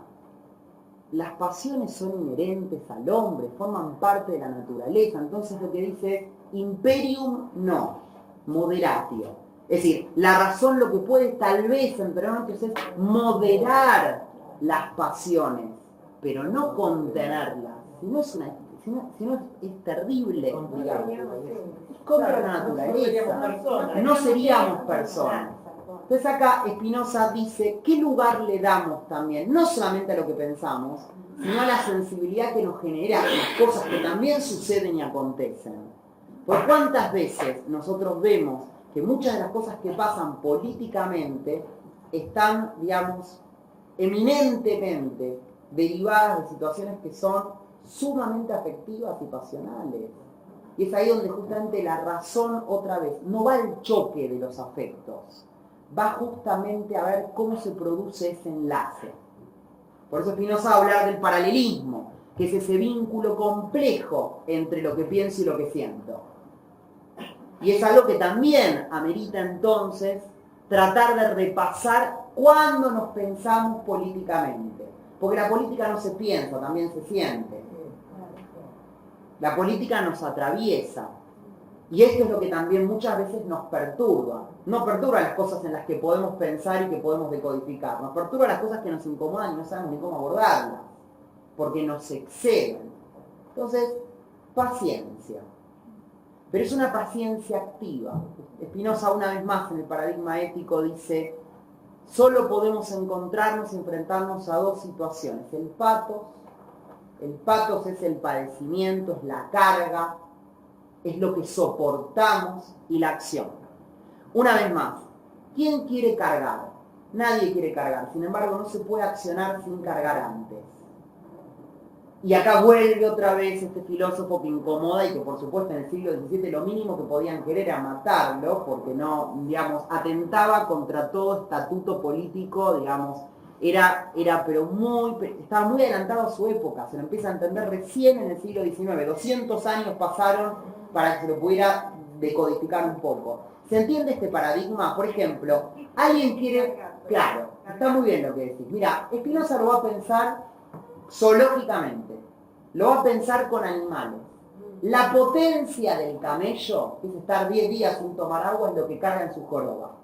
las pasiones son inherentes al hombre, forman parte de la naturaleza. Entonces lo que dice es, imperium no, moderatio. Es decir, la razón lo que puede tal vez entre nosotros es moderar las pasiones, pero no contenerlas. Si no es terrible, digamos. Es contra la naturaleza. No seríamos personas. Entonces acá Spinoza dice, ¿qué lugar le damos también? No solamente a lo que pensamos, sino a la sensibilidad que nos genera las cosas que también suceden y acontecen. Por cuántas veces nosotros vemos que muchas de las cosas que pasan políticamente están, digamos, eminentemente derivadas de situaciones que son sumamente afectivas y pasionales. Y es ahí donde justamente la razón, otra vez, no va al choque de los afectos, va justamente a ver cómo se produce ese enlace. Por eso Spinoza va a hablar del paralelismo, que es ese vínculo complejo entre lo que pienso y lo que siento. Y es algo que también amerita entonces tratar de repasar cuando nos pensamos políticamente. Porque la política no se piensa, también se siente. La política nos atraviesa. Y esto es lo que también muchas veces nos perturba. No perturba las cosas en las que podemos pensar y que podemos decodificar. Nos perturba las cosas que nos incomodan y no sabemos ni cómo abordarlas. Porque nos exceden. Entonces, paciencia. Pero es una paciencia activa. Spinoza, una vez más, en el paradigma ético dice, solo podemos encontrarnos y enfrentarnos a dos situaciones. El patos es el padecimiento, es la carga, es lo que soportamos, y la acción. Una vez más, ¿quién quiere cargar? Nadie quiere cargar, sin embargo no se puede accionar sin cargar antes. Y acá vuelve otra vez este filósofo que incomoda y que por supuesto en el siglo XVII lo mínimo que podían querer era matarlo, porque no, digamos, atentaba contra todo estatuto político, digamos, estaba muy adelantado a su época, se lo empieza a entender recién en el siglo XIX, 200 años pasaron para que se lo pudiera decodificar un poco. ¿Se entiende este paradigma? Por ejemplo, alguien quiere, claro, está muy bien lo que decís, mira, Spinoza lo va a pensar zoológicamente, lo va a pensar con animales. La potencia del camello, que es estar 10 días sin tomar agua, es lo que carga en su joroba.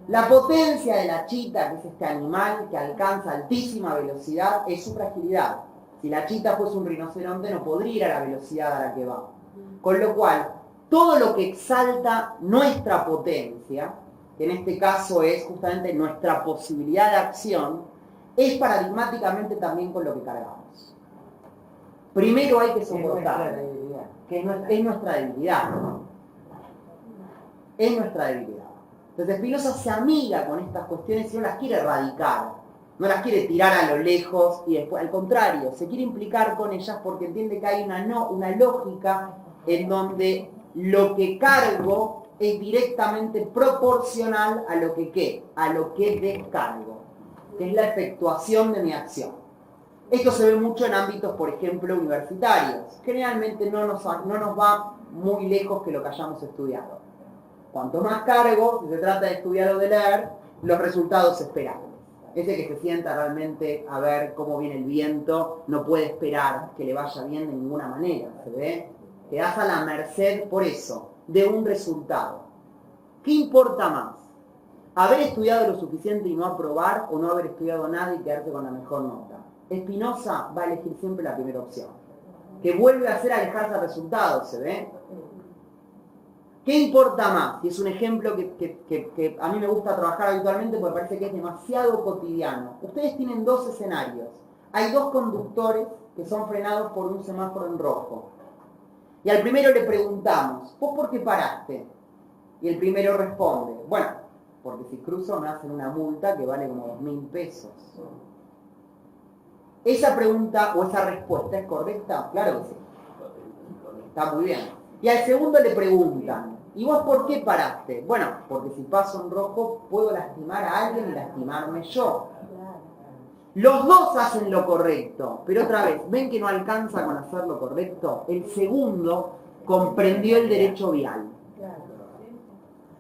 La potencia de la chita, que es este animal que alcanza altísima velocidad, es su fragilidad. Si la chita fuese un rinoceronte no podría ir a la velocidad a la que va. Con lo cual, todo lo que exalta nuestra potencia, que en este caso es justamente nuestra posibilidad de acción, es paradigmáticamente también con lo que cargamos. Primero hay que soportar, que es nuestra debilidad. Es nuestra debilidad. Entonces Spinoza se amiga con estas cuestiones y no las quiere erradicar, no las quiere tirar a lo lejos y después, al contrario, se quiere implicar con ellas porque entiende que hay una lógica en donde lo que cargo es directamente proporcional a lo que descargo, que es la efectuación de mi acción. Esto se ve mucho en ámbitos, por ejemplo, universitarios. Generalmente no nos va muy lejos que lo que hayamos estudiado. Cuanto más cargo, si se trata de estudiar o de leer, los resultados esperables. Ese que se sienta realmente a ver cómo viene el viento, no puede esperar que le vaya bien de ninguna manera. ¿Se ve? Quedás a la merced, por eso, de un resultado. ¿Qué importa más? ¿Haber estudiado lo suficiente y no aprobar o no haber estudiado nada y quedarse con la mejor nota? Spinoza va a elegir siempre la primera opción, que vuelve a hacer alejarse al resultado, ¿se ve? ¿Qué importa más? Y es un ejemplo que a mí me gusta trabajar habitualmente porque parece que es demasiado cotidiano. Ustedes tienen dos escenarios. Hay dos conductores que son frenados por un semáforo en rojo. Y al primero le preguntamos, ¿vos por qué paraste? Y el primero responde, bueno, porque si cruzo me hacen una multa que vale como 2.000 pesos. ¿Esa pregunta o esa respuesta es correcta? Claro que sí. Está muy bien. Y al segundo le preguntan, ¿y vos por qué paraste? Bueno, porque si paso en rojo puedo lastimar a alguien y lastimarme yo. Los dos hacen lo correcto, pero otra vez, ¿ven que no alcanza con hacer lo correcto? El segundo comprendió el derecho vial.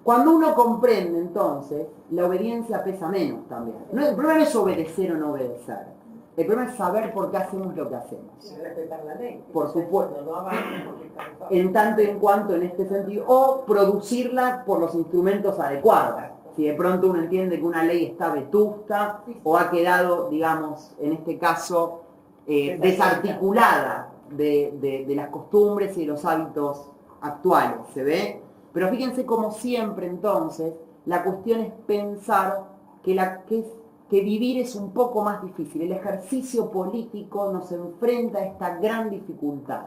Cuando uno comprende, entonces, la obediencia pesa menos también. No, el problema no es obedecer o no obedecer. El problema es saber por qué hacemos lo que hacemos. Respetar la ley. Por supuesto. No avances porque está cansado. En tanto y en cuanto en este sentido, o producirla por los instrumentos adecuados. Si de pronto uno entiende que una ley está vetusta o ha quedado, digamos, en este caso, desarticulada de las costumbres y de los hábitos actuales, ¿se ve? Pero fíjense como siempre entonces, la cuestión es pensar que vivir es un poco más difícil. El ejercicio político nos enfrenta a esta gran dificultad.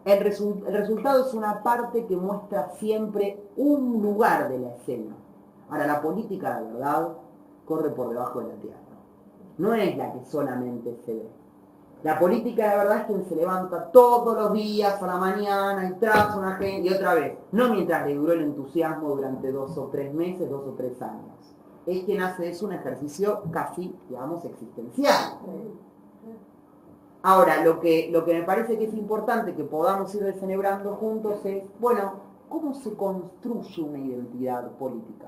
El resultado es una parte que muestra siempre un lugar de la escena. Ahora, la política, de verdad, corre por debajo de la tierra. No es la que solamente se ve. La política, de verdad, es quien se levanta todos los días a la mañana y traza una gente y otra vez. No mientras le duró el entusiasmo durante 2 o 3 meses, 2 o 3 años. Es quien hace eso un ejercicio casi, digamos, existencial. Ahora, lo que me parece que es importante que podamos ir descerebrando juntos es, bueno, ¿cómo se construye una identidad política?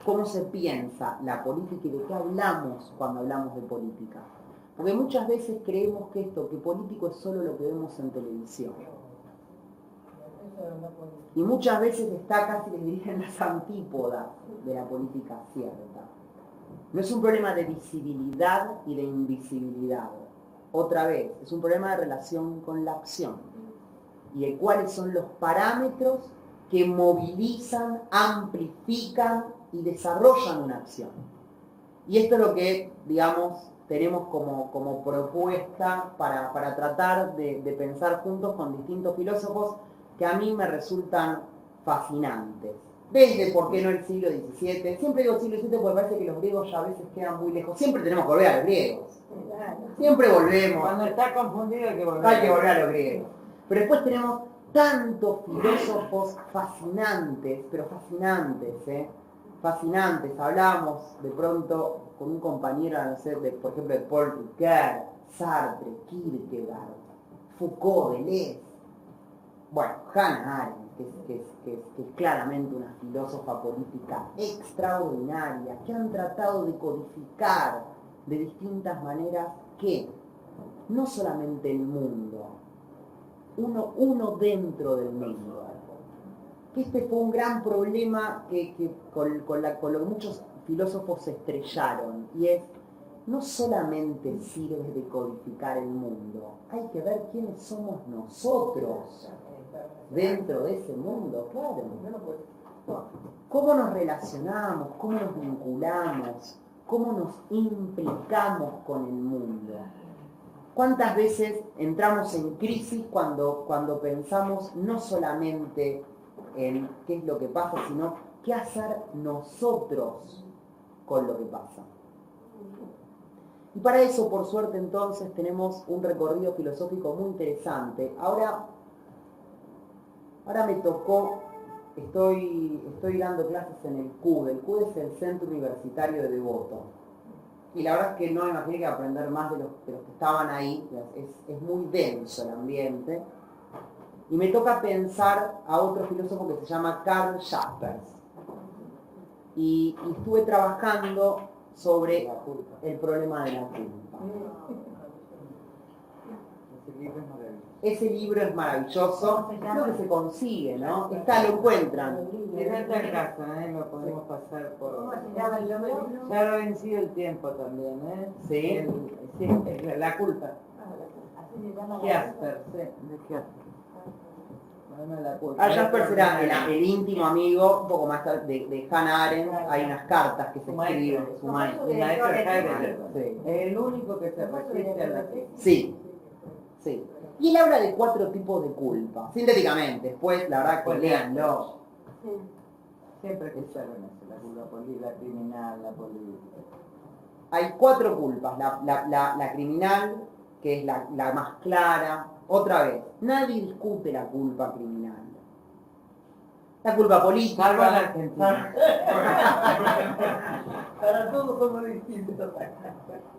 ¿Cómo se piensa la política y de qué hablamos cuando hablamos de política? Porque muchas veces creemos que político es solo lo que vemos en televisión. Y muchas veces está casi, les diría, en las antípodas de la política cierta. No es un problema de visibilidad y de invisibilidad. Otra vez, es un problema de relación con la acción. Y de cuáles son los parámetros que movilizan, amplifican y desarrollan una acción. Y esto es lo que, digamos, tenemos como propuesta para tratar de pensar juntos con distintos filósofos que a mí me resultan fascinantes. Desde, ¿por qué no el siglo XVII? Siempre digo siglo XVII porque parece que los griegos ya a veces quedan muy lejos. Siempre tenemos que volver a los griegos. Siempre volvemos. Cuando está confundido hay que volver. Hay que volver a los griegos. Pero después tenemos tantos filósofos fascinantes, pero fascinantes, fascinantes. Hablamos de pronto con un compañero, no sé, por ejemplo, de Paul Ricoeur, Sartre, Kierkegaard, Foucault, Deleuze. Bueno, Hannah Arendt, que es claramente una filósofa política extraordinaria, que han tratado de codificar de distintas maneras que no solamente el mundo, uno dentro del mundo. Que este fue un gran problema con lo que muchos filósofos se estrellaron, y es, no solamente sirve de codificar el mundo, hay que ver quiénes somos nosotros dentro de ese mundo, claro. ¿Cómo nos relacionamos? ¿Cómo nos vinculamos? ¿Cómo nos implicamos con el mundo? ¿Cuántas veces entramos en crisis cuando pensamos no solamente en qué es lo que pasa, sino qué hacer nosotros con lo que pasa? Y para eso, por suerte, entonces, tenemos un recorrido filosófico muy interesante. Ahora me tocó, estoy dando clases en el CUDE. El CUDE es el Centro Universitario de Devoto. Y la verdad es que no me imaginé que aprender más de los que estaban ahí. Es muy denso el ambiente. Y me toca pensar a otro filósofo que se llama Karl Jaspers. Y estuve trabajando sobre el problema de la culpa. Ese libro es maravilloso. Ese libro es maravilloso, creo que se consigue, ¿no? Lo encuentran. Es alta casa, lo podemos pasar por... ¿Cómo se llama el libro? Ya ha vencido el tiempo también, Sí. Sí, es la culpa. Así se llama la Jasper, sí, de Jasper. Bueno, la culpa. Jasper será el íntimo amigo, un poco más de Hannah Arendt, hay unas cartas que se escriben, su maestro. El maestro Heidegger. Sí. Es el único que se resiste a la Sí, sí. Y él habla de 4 tipos de culpa, sintéticamente, después la verdad que léanlo. Siempre que se reconoce la culpa política, la criminal, la política. Hay 4 culpas, la criminal, que es la más clara. Otra vez, nadie discute la culpa criminal. La culpa política. Salvo en Argentina. Para todos somos distintos.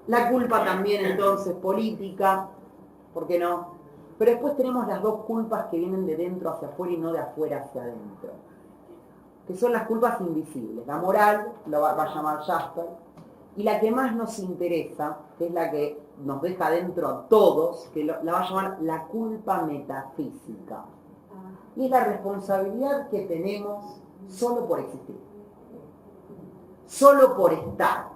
La culpa también entonces política, ¿por qué no? Pero después tenemos las 2 culpas que vienen de dentro hacia afuera y no de afuera hacia adentro, que son las culpas invisibles. La moral, lo va a llamar Jasper, y la que más nos interesa, que es la que nos deja dentro a todos, que la va a llamar la culpa metafísica. Y es la responsabilidad que tenemos solo por existir, solo por estar.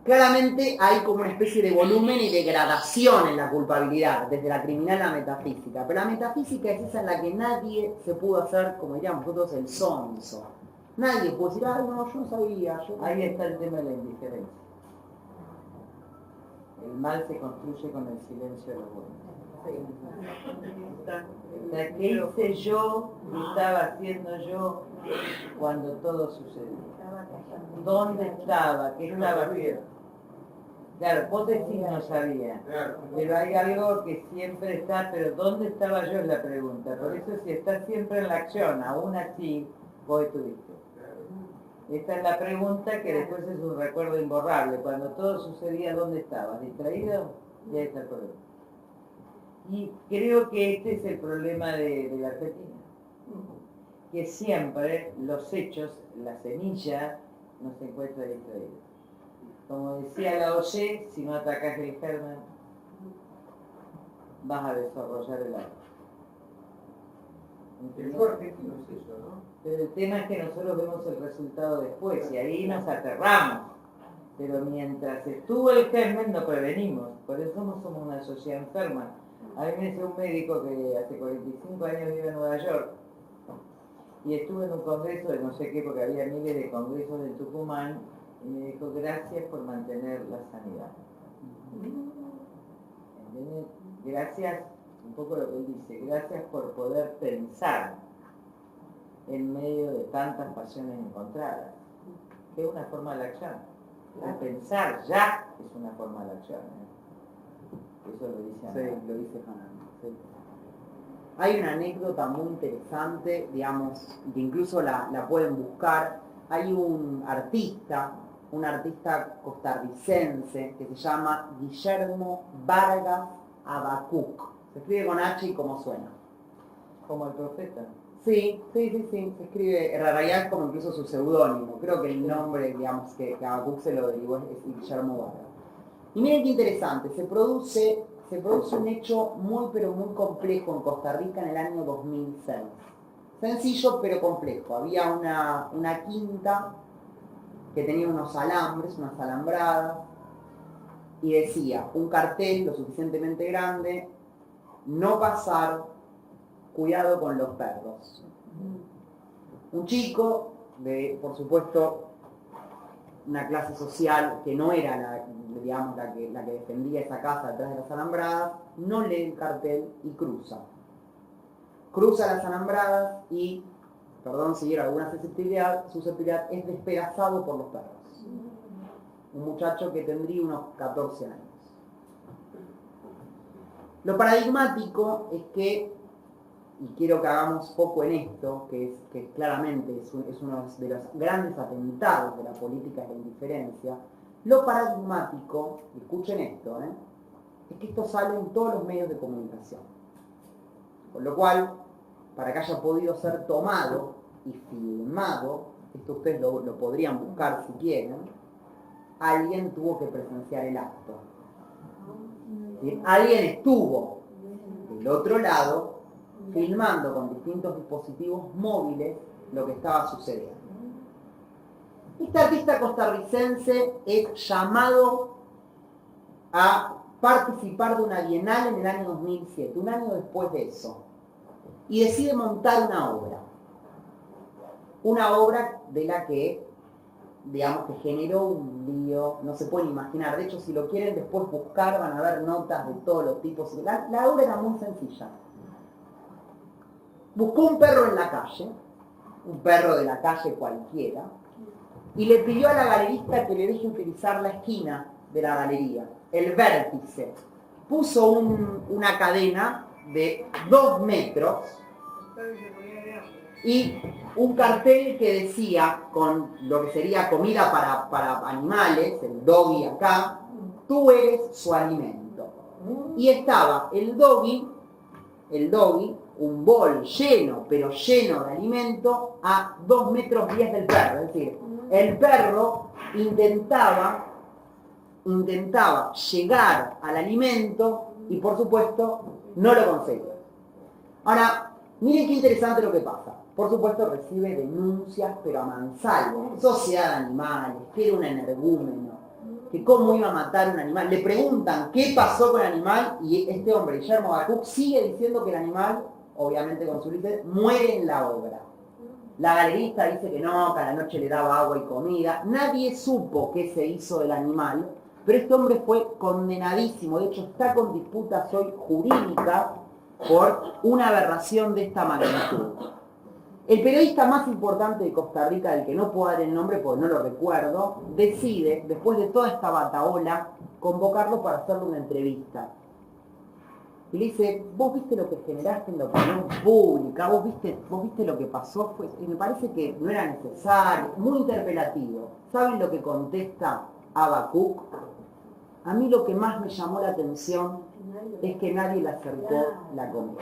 Claramente hay como una especie de volumen y de gradación en la culpabilidad, desde la criminal a la metafísica. Pero la metafísica es esa en la que nadie se pudo hacer, como diríamos nosotros, el sonso. Nadie pudo decir, ay, no, yo no sabía. Ahí está el tema de la indiferencia. El mal se construye con el silencio de los buenos. ¿Qué hice yo? ¿Qué estaba haciendo yo cuando todo sucedió? ¿Dónde estaba? ¿Qué estaba haciendo? Claro, vos decís no sabía, pero hay algo que siempre está, pero ¿dónde estaba yo es la pregunta? Por eso si estás siempre en la acción, aún así, vos estuviste. Esta es la pregunta que después es un recuerdo imborrable. Cuando todo sucedía, ¿dónde estabas? ¿Distraído? Y ahí está el problema. Y creo que este es el problema de la Argentina. Que siempre los hechos, la semilla, no se encuentra distraída. Como decía la Oye, si no atacás el germen, vas a desarrollar el árbol. El fue argentino es eso, ¿no? Pero el tema es que nosotros vemos el resultado después y ahí nos aterramos. Pero mientras estuvo el germen no prevenimos. Por eso no somos una sociedad enferma. A mí me decía un médico que hace 45 años vive en Nueva York y estuve en un congreso de no sé qué, porque había miles de congresos en Tucumán, y me dijo, gracias por mantener la sanidad. ¿Entendés? Gracias, un poco lo que él dice, gracias por poder pensar en medio de tantas pasiones encontradas, que es una forma de la acción. El pensar ya es una forma de la acción. Eso lo dice Hannah. Sí, lo dice Hannah. Sí. Hay una anécdota muy interesante, digamos, que incluso la pueden buscar. Hay un artista costarricense que se llama Guillermo Vargas Abacuc. Se escribe con H y como suena. Como el profeta. Sí, se escribe, en realidad es como incluso su seudónimo. Creo que el nombre, digamos, que Abacuc se lo derivó es Guillermo Vargas. Y miren qué interesante, se produce un hecho muy pero muy complejo en Costa Rica en el año 2006. Sencillo pero complejo. Había una quinta que tenía unos alambres, unas alambradas, y decía un cartel lo suficientemente grande: no pasar, cuidado con los perros. Un chico de, por supuesto, una clase social que no era la que defendía esa casa detrás de las alambradas, no lee el cartel y cruza las alambradas y, perdón si era alguna susceptibilidad, es despedazado por los perros. Un muchacho que tendría unos 14 años. Lo paradigmático es que, y quiero que hagamos foco en esto, que claramente es uno de los grandes atentados de la política de la indiferencia, lo paradigmático, escuchen esto, es que esto sale en todos los medios de comunicación. Con lo cual, para que haya podido ser tomado y filmado, esto ustedes lo podrían buscar si quieren, alguien tuvo que presenciar el acto. ¿Sí? Alguien estuvo del otro lado, filmando con distintos dispositivos móviles lo que estaba sucediendo. Este artista costarricense es llamado a participar de una bienal en el año 2007, un año después de eso, y decide montar una obra de la que, digamos, que generó un lío, no se pueden imaginar. De hecho, si lo quieren después buscar, van a ver notas de todos los tipos. La obra era muy sencilla. Buscó un perro en la calle, un perro de la calle cualquiera, y le pidió a la galerista que le deje utilizar la esquina de la galería, el vértice. Puso una cadena de 2 metros y un cartel que decía, con lo que sería comida para animales, el doggy acá, tú eres su alimento. Y estaba el doggy, un bol lleno, pero lleno de alimento, a 2 metros 10 del perro. Es decir, el perro intentaba llegar al alimento y, por supuesto, no lo conseguía. Ahora, miren qué interesante lo que pasa. Por supuesto, recibe denuncias, pero a mansalva. Sociedad de animales, que era un energúmeno, que cómo iba a matar un animal. Le preguntan qué pasó con el animal y este hombre, Guillermo Bacuc, sigue diciendo que el animal, obviamente con su líder, muere en la obra. La galerista dice que no, que a la noche le daba agua y comida. Nadie supo qué se hizo del animal, pero este hombre fue condenadísimo. De hecho, está con disputas hoy jurídicas por una aberración de esta magnitud. El periodista más importante de Costa Rica, del que no puedo dar el nombre porque no lo recuerdo, decide, después de toda esta batahola, convocarlo para hacerle una entrevista. Y le dice, vos viste lo que generaste en la opinión pública, vos viste lo que pasó, y me parece que no era necesario, muy interpelativo. ¿Saben lo que contesta Bacuc? A mí lo que más me llamó la atención es que nadie le acercó la comida.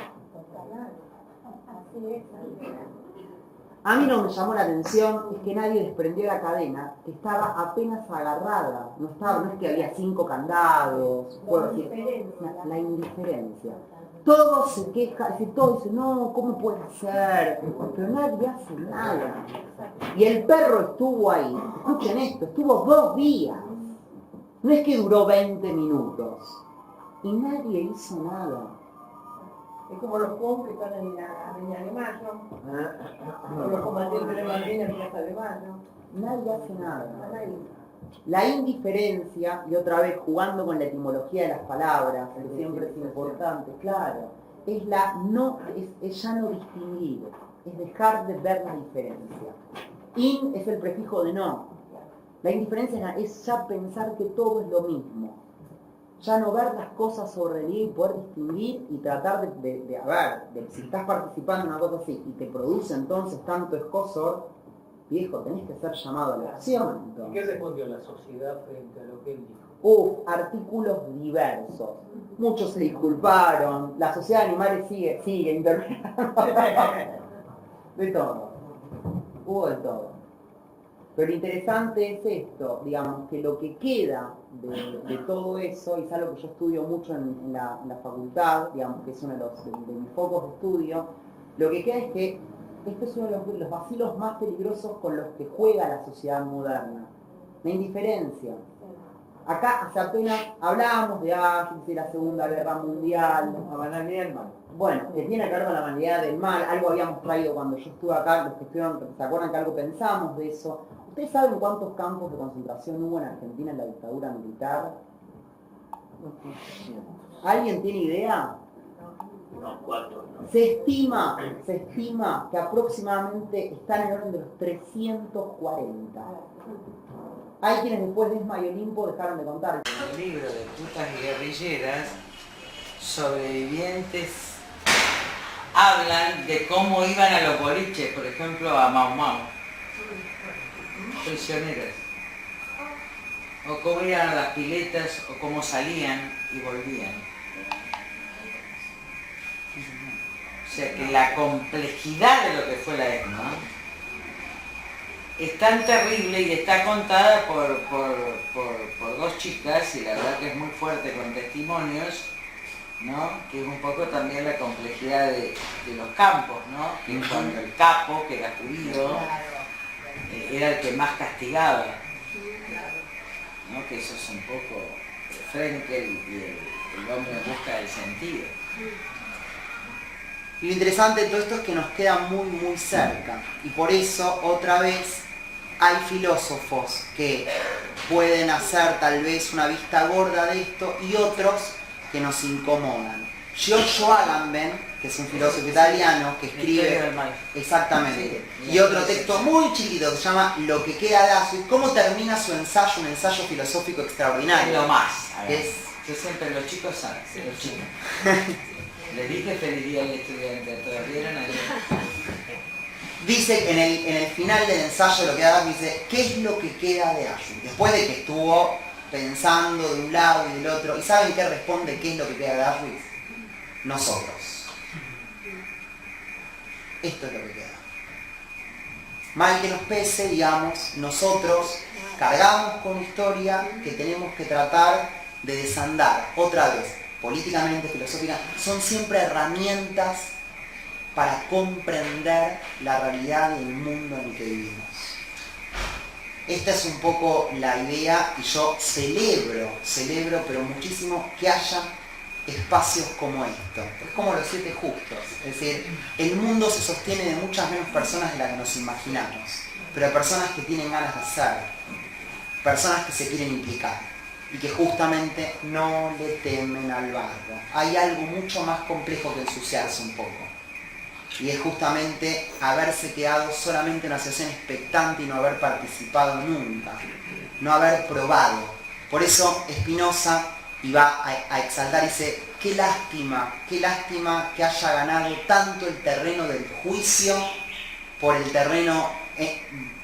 A mí lo que me llamó la atención es que nadie desprendió la cadena, que estaba apenas agarrada, no es que había 5 candados, la indiferencia. Todos se quejan, todos dicen, no, ¿cómo puede ser? Pero nadie hace nada. Y el perro estuvo ahí, escuchen esto, estuvo 2 días. No es que duró 20 minutos. Y nadie hizo nada. Es como los POM que están en la Avenida de Mayo, o los combatientes de Malvinas en Plaza de Mayo. Nadie hace nada. La indiferencia, y otra vez jugando con la etimología de las palabras, que siempre es importante, claro, es ya no distinguir, es dejar de ver la diferencia. In es el prefijo de no. La indiferencia es ya pensar que todo es lo mismo. Ya no ver las cosas sobre el y poder distinguir y tratar de si estás participando en una cosa así y te produce entonces tanto escozor, viejo, tenés que ser llamado a la acción. Entonces. ¿Y qué respondió la sociedad frente a lo que él dijo? Artículos diversos. Muchos se disculparon, la sociedad de animales sigue interpretando. De todo. Hubo de todo. Pero lo interesante es esto, digamos, que lo que queda de todo eso, y es algo que yo estudio mucho en la facultad, digamos, que es uno de mis focos de estudio, lo que queda es que este es uno de los vacilos más peligrosos con los que juega la sociedad moderna. La indiferencia. Acá hace apenas hablábamos de la Segunda Guerra Mundial, la banalidad del mal. Bueno, que tiene que ver con la banalidad del mal, algo habíamos traído cuando yo estuve acá, los que estuvieron, ¿se acuerdan que algo pensamos de eso? ¿Ustedes saben cuántos campos de concentración hubo en Argentina en la dictadura militar? ¿Alguien tiene idea? No, 4. No. Se estima que aproximadamente están en el orden de los 340. Hay quienes después de Esma y Olimpo dejaron de contar. En el libro de Putas y Guerrilleras, sobrevivientes hablan de cómo iban a los boliches, por ejemplo a Mau Mau, prisioneros, o cómo iban a las piletas, o cómo salían y volvían. O sea que la complejidad de lo que fue la ESMA es tan terrible y está contada por 2 chicas, y la verdad que es muy fuerte con testimonios, ¿no? Que es un poco también la complejidad de los campos, ¿no? Que cuando el capo, que era judío, era el que más castigaba, ¿no? Que eso es un poco Frenkel y el hombre en busca del sentido. Y lo interesante de todo esto es que nos queda muy muy cerca, y por eso otra vez hay filósofos que pueden hacer tal vez una vista gorda de esto y otros que nos incomodan. Giorgio Agamben, que es un filósofo italiano que escribe exactamente, y otro texto muy chiquito que se llama Lo que queda de Auschwitz, cómo termina su ensayo, un ensayo filosófico extraordinario. Es lo más. Es... Yo siempre, los chicos saben, los chicos. Les dije feliz día al estudiante, ¿todos vieron ayer? Dice en el final del ensayo lo que da, dice, ¿qué es lo que queda de Auschwitz? Después de que estuvo pensando de un lado y del otro, ¿y saben qué responde qué es lo que queda de Auschwitz? Nosotros. Esto es lo que queda. Mal que nos pese, digamos, nosotros cargamos con historia que tenemos que tratar de desandar. Otra vez, políticamente, filosóficamente, son siempre herramientas para comprender la realidad del mundo en el que vivimos. Esta es un poco la idea, y yo celebro, pero muchísimo, que haya espacios como esto. Es como los 7 justos. Es decir, el mundo se sostiene de muchas menos personas de las que nos imaginamos, pero hay personas que tienen ganas de hacer, personas que se quieren implicar y que justamente no le temen al barro. Hay algo mucho más complejo que ensuciarse un poco. Y es justamente haberse quedado solamente en una situación expectante y no haber participado nunca, no haber probado. Por eso Spinoza iba a exaltar y dice, qué lástima que haya ganado tanto el terreno del juicio por el terreno,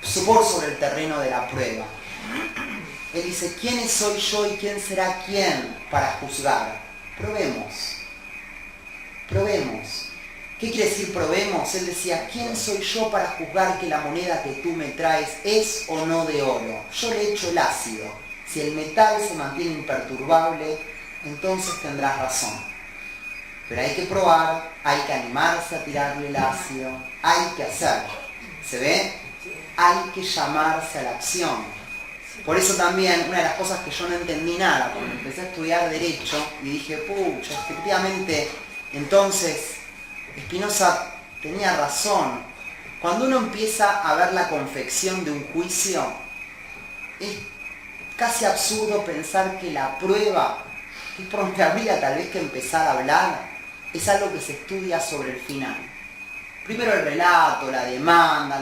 sobre el terreno de la prueba. Él dice, ¿quién soy yo y quién será quién para juzgar? Probemos. ¿Qué quiere decir probemos? Él decía, ¿quién soy yo para juzgar que la moneda que tú me traes es o no de oro? Yo le echo el ácido. Si el metal se mantiene imperturbable, entonces tendrás razón. Pero hay que probar, hay que animarse a tirarle el ácido, hay que hacer. ¿Se ve? Hay que llamarse a la acción. Por eso también, una de las cosas que yo no entendí nada, cuando empecé a estudiar Derecho, y dije, pucha, efectivamente, entonces Spinoza tenía razón. Cuando uno empieza a ver la confección de un juicio, es casi absurdo pensar que la prueba, que es por donde habría tal vez que empezar a hablar, es algo que se estudia sobre el final. Primero el relato, la demanda,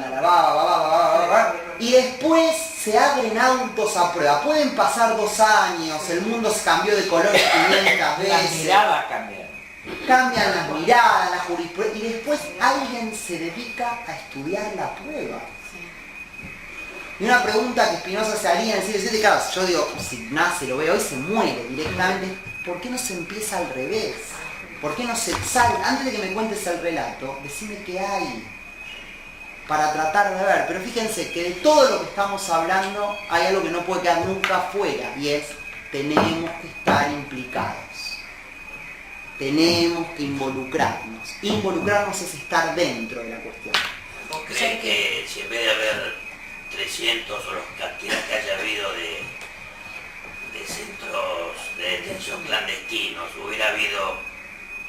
y después se abren autos a prueba. Pueden pasar 2 años, el mundo se cambió de color 500 veces. Las miradas cambian. Cambian las miradas, la jurisprudencia, y después alguien se dedica a estudiar la prueba. Y una pregunta que Spinoza se haría en el siglo VII, claro, yo digo, si nace, lo veo y se muere directamente, ¿por qué no se empieza al revés? ¿Por qué no se sale? Antes de que me cuentes el relato, decime qué hay para tratar de ver. Pero fíjense que de todo lo que estamos hablando hay algo que no puede quedar nunca fuera, y es, tenemos que estar implicados. Tenemos que involucrarnos. Involucrarnos es estar dentro de la cuestión. ¿Vos crees que si en vez de haber 300 o la cantidad que haya habido de centros de detención clandestinos, hubiera habido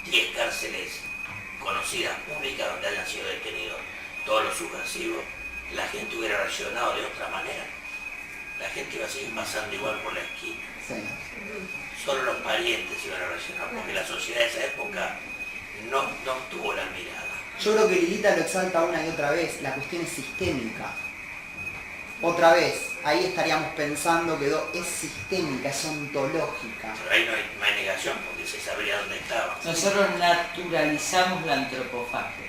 10 cárceles conocidas, públicas, donde hayan sido detenidos todos los subversivos, la gente hubiera reaccionado de otra manera? La gente iba a seguir pasando igual por la esquina. Sí. Solo los parientes iban a reaccionar, porque la sociedad de esa época no tuvo la mirada. Yo creo que Lilita lo exalta una y otra vez, la cuestión es sistémica. Otra vez, ahí estaríamos pensando que es sistémica, es ontológica. Pero ahí no hay negación, porque se sabría dónde estaba. Nosotros naturalizamos la antropofagia.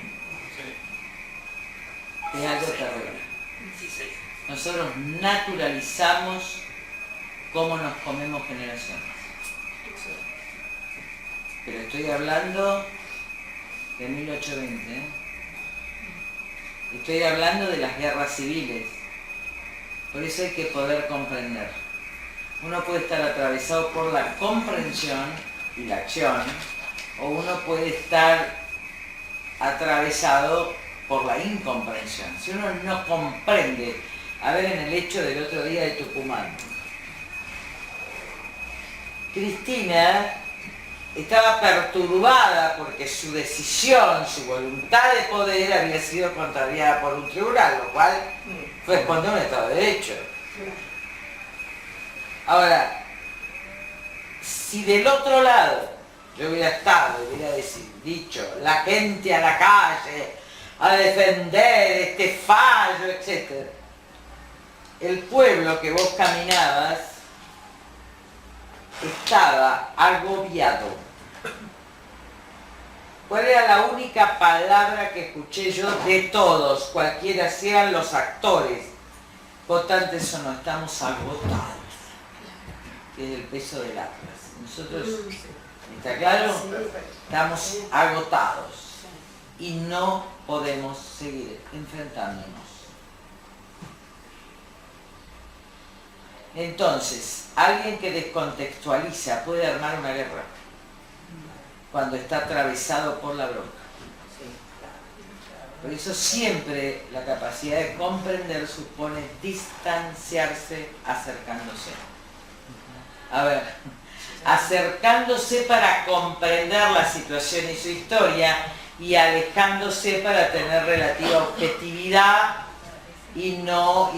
Es algo terrible. Sí. Nosotros naturalizamos cómo nos comemos generaciones. Pero estoy hablando de 1820, ¿eh? Estoy hablando de las guerras civiles. Por eso hay que poder comprender. Uno puede estar atravesado por la comprensión y la acción, o uno puede estar atravesado por la incomprensión. Si uno no comprende, a ver, en el hecho del otro día de Tucumán, Cristina estaba perturbada porque su decisión, su voluntad de poder había sido contrariada por un tribunal, lo cual responde a un Estado de Derecho. Ahora, si del otro lado yo hubiera estado, hubiera dicho, la gente a la calle a defender este fallo, etc., el pueblo que vos caminabas estaba agobiado. ¿Cuál era la única palabra que escuché yo de todos, cualquiera sean los actores, votantes o no? Estamos agotados. Que es el peso del Atlas. Nosotros, ¿está claro? Estamos agotados y no podemos seguir enfrentándonos. Entonces, alguien que descontextualiza puede armar una guerra cuando está atravesado por la bronca. Por eso siempre la capacidad de comprender supone distanciarse acercándose. A ver, acercándose para comprender la situación y su historia y alejándose para tener relativa objetividad y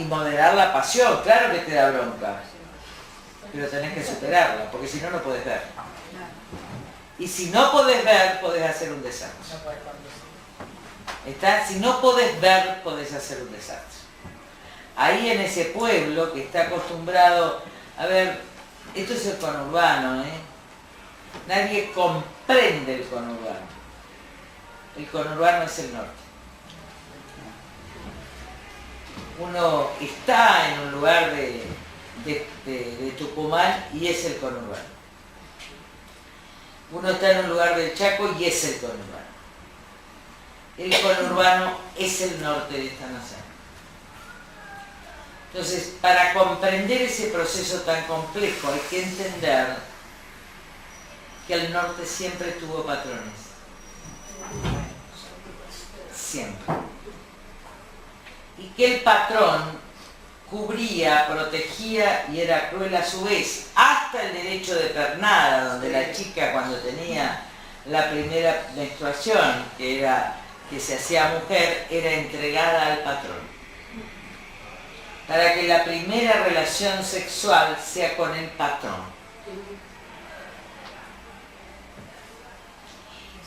moderar la pasión. Claro que te da bronca, pero tenés que superarla, porque si no, no podés ver. Y si no podés ver, podés hacer un desastre. ¿Está? Si no podés ver, podés hacer un desastre. Ahí en ese pueblo que está acostumbrado, a ver, esto es el conurbano, ¿eh? Nadie comprende el conurbano. El conurbano es el norte. Uno está en un lugar de Tucumán y es el conurbano. Uno está en un lugar del Chaco y es el conurbano. El conurbano es el norte de esta nación. Entonces, para comprender ese proceso tan complejo hay que entender que el norte siempre tuvo patrones. Siempre. Y que el patrón cubría, protegía y era cruel a su vez, hasta el derecho de pernada, donde la chica cuando tenía la primera menstruación, que se hacía mujer, era entregada al patrón. Para que la primera relación sexual sea con el patrón.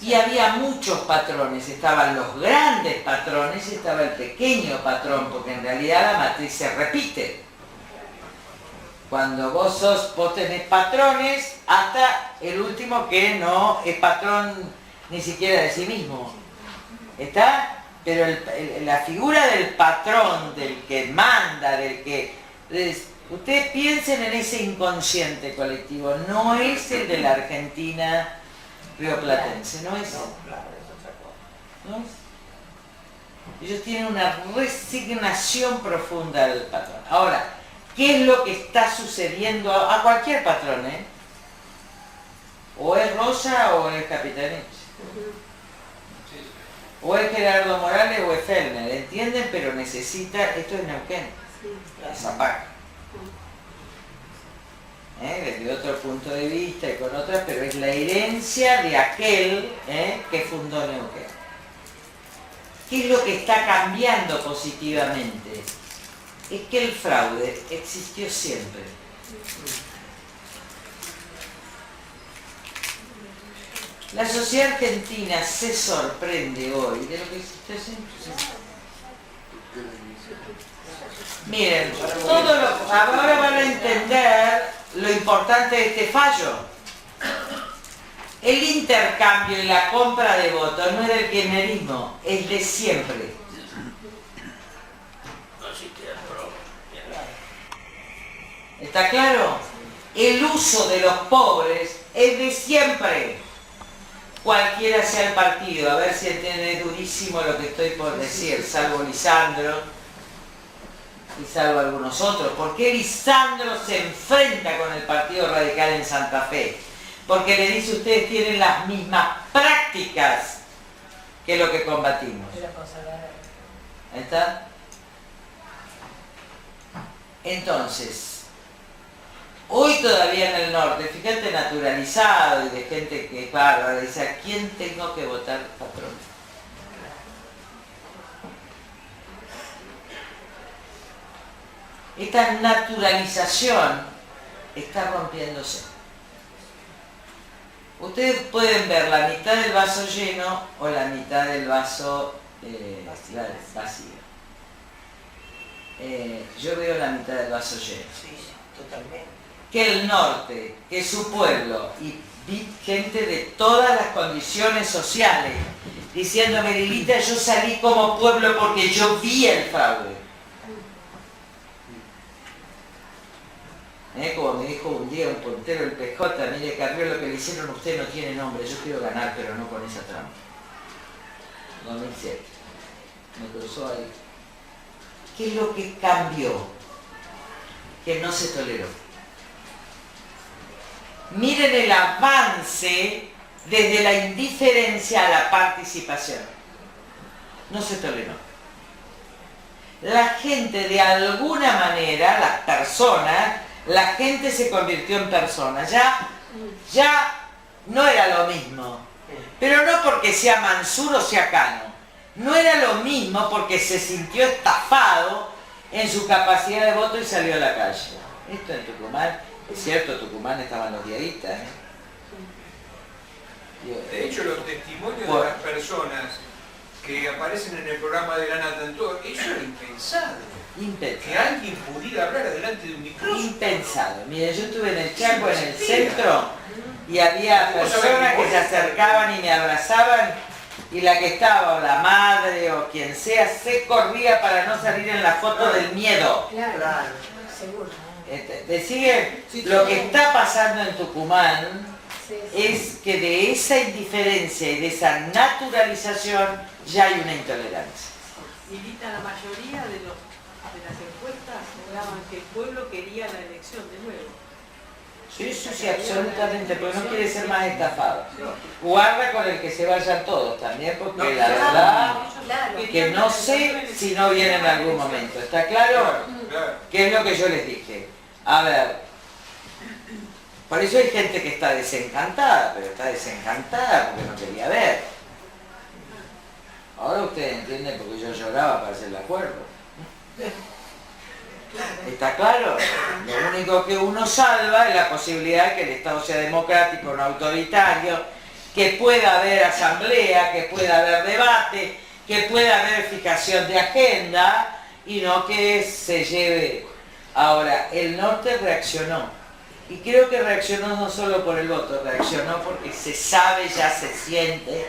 Y había muchos patrones, estaban los grandes patrones y estaba el pequeño patrón, porque en realidad la matriz se repite. Cuando vos tenés patrones, hasta el último que no es patrón ni siquiera de sí mismo. ¿Está? Pero la figura del patrón, del que manda, del que... Ustedes piensen en ese inconsciente colectivo, no es el de la Argentina rioplatense, no es. ¿No es? Ellos tienen una resignación profunda del patrón. Ahora, ¿qué es lo que está sucediendo a cualquier patrón? O es Rosa o es Capitanich. O es Gerardo Morales o es Fellner, ¿entienden? Pero necesita, esto es Neuquén, es Zapac. Desde otro punto de vista y con otras, pero es la herencia de aquel que fundó Neuquén. ¿Qué es lo que está cambiando positivamente? Es que el fraude existió siempre. La sociedad argentina se sorprende hoy de lo que existió siempre. Miren, ahora van a entender lo importante de este fallo. El intercambio y la compra de votos no es del kirchnerismo, es de siempre. ¿Está claro? El uso de los pobres es de siempre. Cualquiera sea el partido, a ver si entienden, es durísimo lo que estoy por decir, salvo Lisandro y salvo algunos otros. ¿Por qué Lisandro se enfrenta con el Partido Radical en Santa Fe? porque le dice ustedes tienen las mismas prácticas que lo que combatimos. ¿Ahí está? Entonces, hoy todavía en el norte, fíjate, naturalizado y de gente que es bárbara, dice, ¿a quién tengo que votar, patrón? Esta naturalización está rompiéndose. Ustedes pueden ver la mitad del vaso lleno o la mitad del vaso vacío. Yo veo la mitad del vaso lleno. Sí, totalmente. Que el norte, que su pueblo, y vi gente de todas las condiciones sociales, diciéndome, Lilita, yo salí como pueblo porque yo vi el fraude. Como me dijo un día un puntero del PJ, mire Carrió, lo que le hicieron a usted no tiene nombre, yo quiero ganar, pero no con esa trampa. 2007. Me cruzó ahí. ¿Qué es lo que cambió? Que no se toleró. Miren el avance desde la indiferencia a la participación. No se toleró. La gente de alguna manera, las personas, la gente se convirtió en personas. Ya no era lo mismo. Pero no porque sea Mansur o sea Cano. No era lo mismo porque se sintió estafado en su capacidad de voto y salió a la calle. Esto en Tucumán, es cierto, Tucumán estaban los diaristas. De hecho, los testimonios de las personas que aparecen en el programa de Lana Tantor, eso era impensable. Que alguien pudiera hablar delante de un micrófono. Impensado. Miren, yo estuve en el Chaco, en el centro, y había personas que se acercaban y me abrazaban, y la que estaba, o la madre, o quien sea, se corría para no salir en la foto del miedo. Claro, seguro. Decir, lo que está pasando en Tucumán es que de esa indiferencia y de esa naturalización ya hay una intolerancia. Milita, la mayoría de las encuestas daban que el pueblo quería la elección de nuevo. Sí, absolutamente, pero no quiere ser más estafado. Guarda con el que se vayan todos también, porque la verdad que no sé si no viene en algún momento. ¿Está claro? ¿Qué es lo que yo les dije? A ver, por eso hay gente que está desencantada, pero está desencantada porque no quería ver. Ahora ustedes entienden por qué yo lloraba para hacer el acuerdo. ¿Está claro? Lo único que uno salva es la posibilidad de que el Estado sea democrático, no autoritario, que pueda haber asamblea, que pueda haber debate, que pueda haber fijación de agenda y no que se lleve. Ahora, el norte reaccionó. Y creo que reaccionó no solo por el voto, reaccionó porque se sabe, ya se siente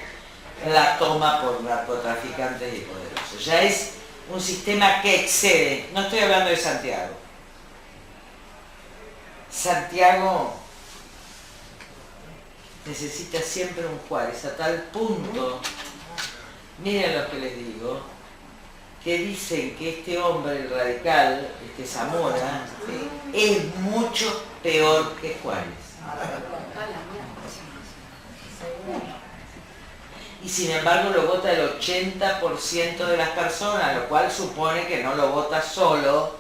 la toma por narcotraficantes y poderosos. Ya es un sistema que excede, no estoy hablando de Santiago. Santiago necesita siempre un Juárez, a tal punto, miren lo que les digo, que dicen que este hombre, el radical, este Zamora, es mucho peor que Juárez. Y sin embargo lo vota el 80% de las personas, lo cual supone que no lo vota solo.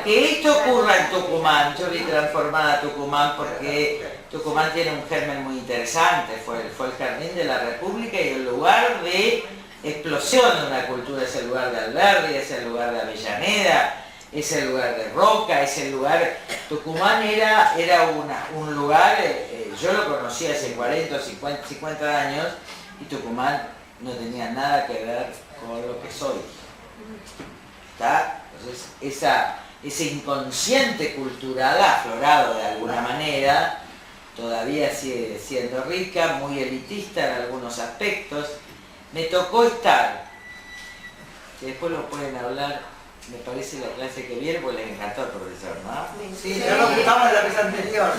Que esto ocurra en Tucumán, yo vi transformada Tucumán porque Tucumán tiene un germen muy interesante, fue el germen de la República y el lugar de explosión de una cultura, es el lugar de Alberdi, es el lugar de Avellaneda, es el lugar de Roca, es el lugar... Tucumán era un lugar, yo lo conocí hace 40 o 50 años y Tucumán no tenía nada que ver con lo que soy. ¿Está? Entonces ese inconsciente cultural aflorado de alguna manera, todavía sigue siendo rica, muy elitista en algunos aspectos. Me tocó estar, que después lo pueden hablar, me parece la clase que viene, pues les encantó el profesor, ¿no? Sí, ya nos gustaba en la clase anterior.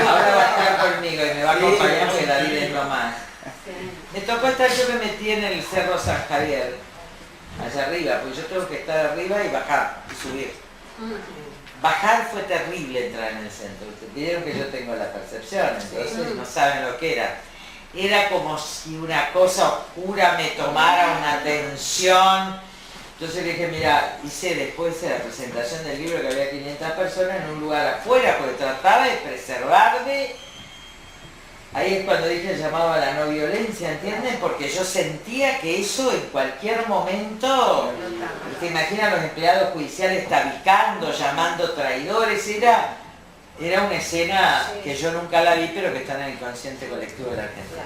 Ahora va a estar conmigo y me va a acompañar porque David es lo más. Me tocó estar, yo me metí en el Cerro San Javier, allá arriba, porque yo tengo que estar arriba y bajar y subir. bajar fue terrible entrar en el centro. Vieron que yo tengo la percepción, entonces no saben lo que era. Era como si una cosa oscura me tomara una tensión. Entonces le dije, mira, hice después de la presentación del libro que había 500 personas en un lugar afuera, porque trataba de preservarme. Ahí es cuando dije el llamado a la no violencia, ¿entienden? Porque yo sentía que eso en cualquier momento, ¿te imaginas los empleados judiciales tabicando, llamando traidores? Era una escena que yo nunca la vi, pero que está en el inconsciente colectivo de la Argentina.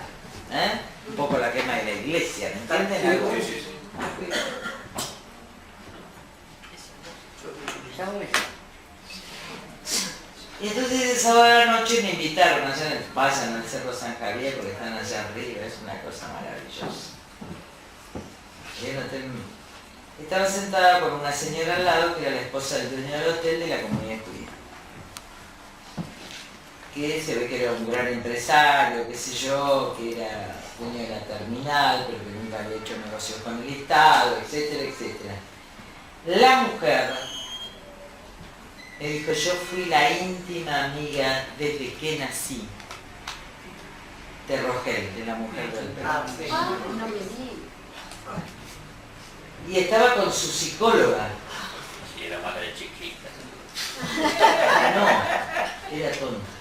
Un poco la quema de la iglesia, ¿me entienden? Sí. Y entonces ese sábado a la noche me invitaron allá, vayan al Cerro San Javier porque están allá arriba, es una cosa maravillosa. Estaba sentada con una señora al lado que era la esposa del dueño del hotel de la comunidad judía. Que se ve que era un gran empresario, qué sé yo, que era dueño de la terminal, pero que nunca había hecho negocios con el Estado, etcétera, etcétera. La mujer me dijo, yo fui la íntima amiga desde que nací de Rogel, de la mujer del perro. Y estaba con su psicóloga. Sí, era madre chiquita. No, era tonta.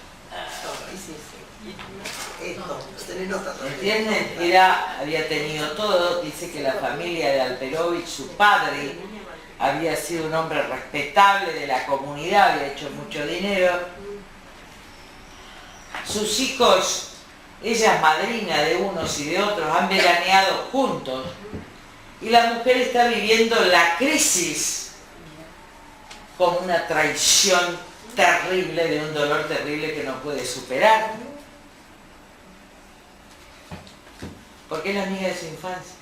¿Entienden? Había tenido todo, dice que la familia de Alperovich, su padre, había sido un hombre respetable de la comunidad, había hecho mucho dinero. Sus hijos, ella es madrina de unos y de otros, han veraneado juntos. Y la mujer está viviendo la crisis como una traición terrible, de un dolor terrible que no puede superar. Porque es la amiga de su infancia.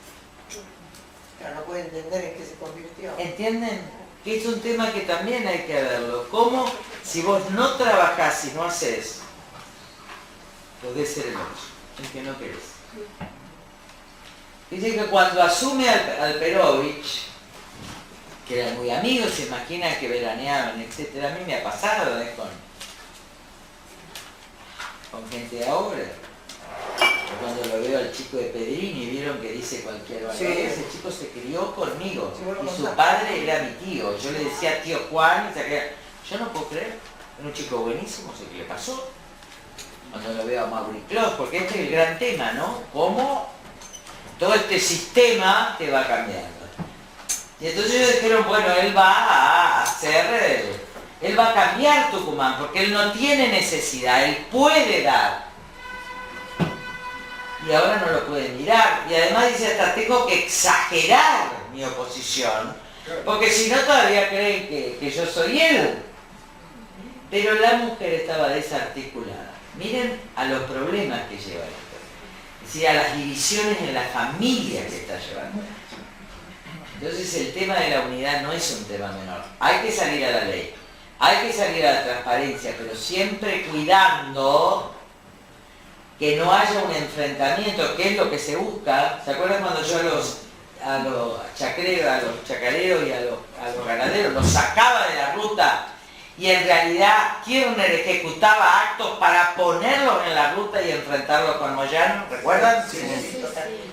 Pero no puede entender en qué se convirtió. ¿Entienden? Que es un tema que también hay que verlo. ¿Cómo si vos no trabajás y no haces, podés ser el otro, el que no querés? Dice que cuando asume Alperovich, que eran muy amigos, se imagina que veraneaban, etc. A mí me ha pasado con gente ahora. Cuando lo veo al chico de Pedrini, vieron que dice cualquier barbaridad. Sí. Ese chico se crió conmigo y su padre era mi tío. Yo le decía tío Juan y se creía. Yo no puedo creer, era un chico buenísimo, sé qué le pasó. Cuando lo veo a Mauri Clos, porque este es el gran tema, ¿no? Cómo todo este sistema te va cambiando. Y entonces ellos dijeron, bueno, él va a cambiar Tucumán, porque él no tiene necesidad, él puede dar. Y ahora no lo puede mirar. Y además dice, hasta tengo que exagerar mi oposición, porque si no todavía creen que yo soy él. Pero la mujer estaba desarticulada. Miren a los problemas que lleva esto. Es decir, a las divisiones en la familia que está llevando esto. Entonces el tema de la unidad no es un tema menor. Hay que salir a la ley, hay que salir a la transparencia, pero siempre cuidando que no haya un enfrentamiento, que es lo que se busca. ¿Se acuerdan cuando yo a los chacareros y a los ganaderos los sacaba de la ruta y en realidad Kirchner ejecutaba actos para ponerlos en la ruta y enfrentarlos con Moyano? ¿Recuerdan? Sí.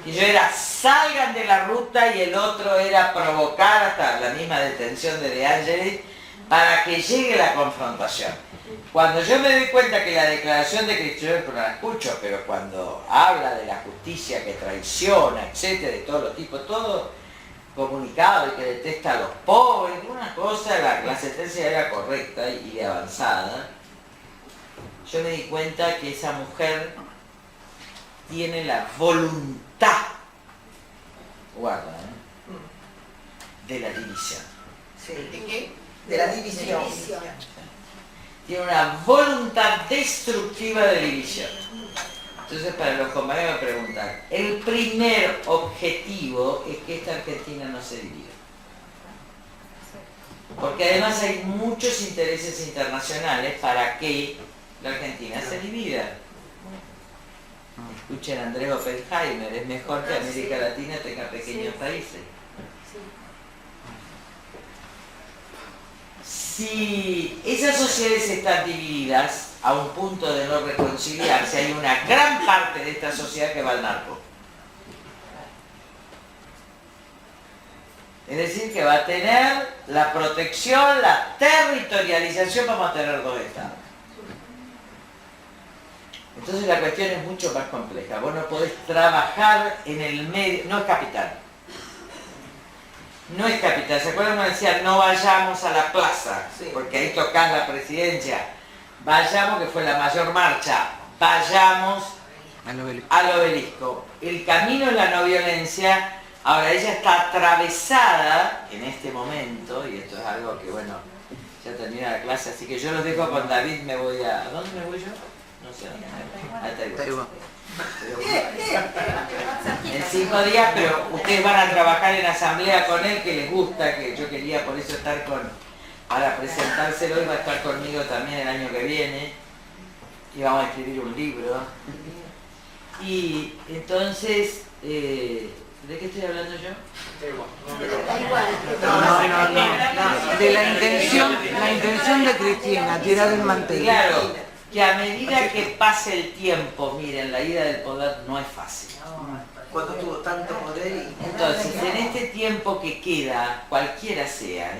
Y yo era, salgan de la ruta, y el otro era provocar hasta la misma detención de Angelis para que llegue la confrontación. Cuando yo me doy cuenta que la declaración de Kirchner, no la escucho, pero cuando habla de la justicia que traiciona, etcétera, de todos los tipos, todo comunicado y que detesta a los pobres, una cosa, la sentencia era correcta y de avanzada, yo me di cuenta que esa mujer tiene la voluntad, guarda, de la división. Sí. ¿De qué? De la división. Tiene una voluntad destructiva de división. Entonces, para los compañeros me preguntan, el primer objetivo es que esta Argentina no se divida. Porque además hay muchos intereses internacionales para que la Argentina se divida. Escuchen a Andrés Oppenheimer, es mejor que América Latina tenga pequeños países. si esas sociedades están divididas a un punto de no reconciliarse, hay una gran parte de esta sociedad que va al narco. Es decir, que va a tener la protección, la territorialización, vamos a tener dos estados. Entonces la cuestión es mucho más compleja. Vos no podés trabajar en el medio, no es capital. No es capital. ¿Se acuerdan cuando decían no vayamos a la plaza? Sí. Porque ahí tocás la presidencia. Vayamos, que fue la mayor marcha. Vayamos al obelisco. El camino es la no violencia. Ahora ella está atravesada en este momento, y esto es algo que bueno, ya termina la clase, así que yo los dejo con David, me voy ¿a dónde me voy yo? No sé, a Taiwán. En 5 días, pero ustedes van a trabajar en asamblea con él, que les gusta, que yo quería por eso estar para presentárselo, y va a estar conmigo también el año que viene, y vamos a escribir un libro. Y entonces, ¿de qué estoy hablando yo? No. De la intención de Cristina, tirar el mantel. Claro, que a medida que pase el tiempo, miren, la ida del poder no es fácil. Cuando tuvo tanto poder y... Entonces, en este tiempo que queda, cualquiera sea,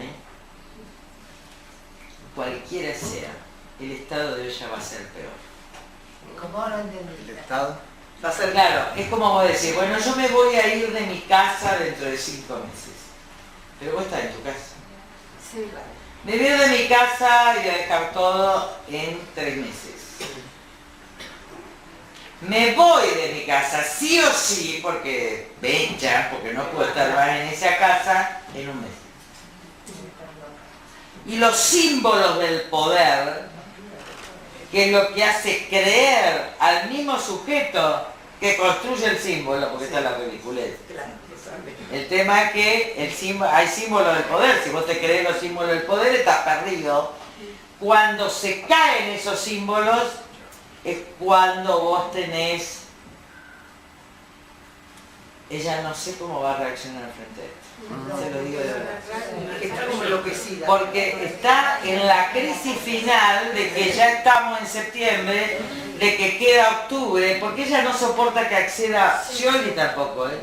cualquiera sea, el estado de ella va a ser peor. ¿Cómo no entendí? El Estado. Va a ser... Claro, es como vos decís, bueno, yo me voy a ir de mi casa dentro de 5 meses. Pero vos estás en tu casa. Sí, claro. Me voy a ir de mi casa y voy a dejar todo en 3 meses. Me voy de mi casa, sí o sí, porque me echan, porque no puedo estar más en esa casa, en un mes. Y los símbolos del poder, que es lo que hace creer al mismo sujeto que construye el símbolo, porque está la ridiculez. El tema es que hay símbolos del poder. Si vos te crees los símbolos del poder, estás perdido. Cuando se caen esos símbolos, es cuando vos tenés... Ella no sé cómo va a reaccionar frente a esto. Se lo digo de verdad. Está como enloquecida. Porque está en la crisis final de que ya estamos en septiembre, de que queda octubre, porque ella no soporta que acceda Scioli tampoco, ¿eh?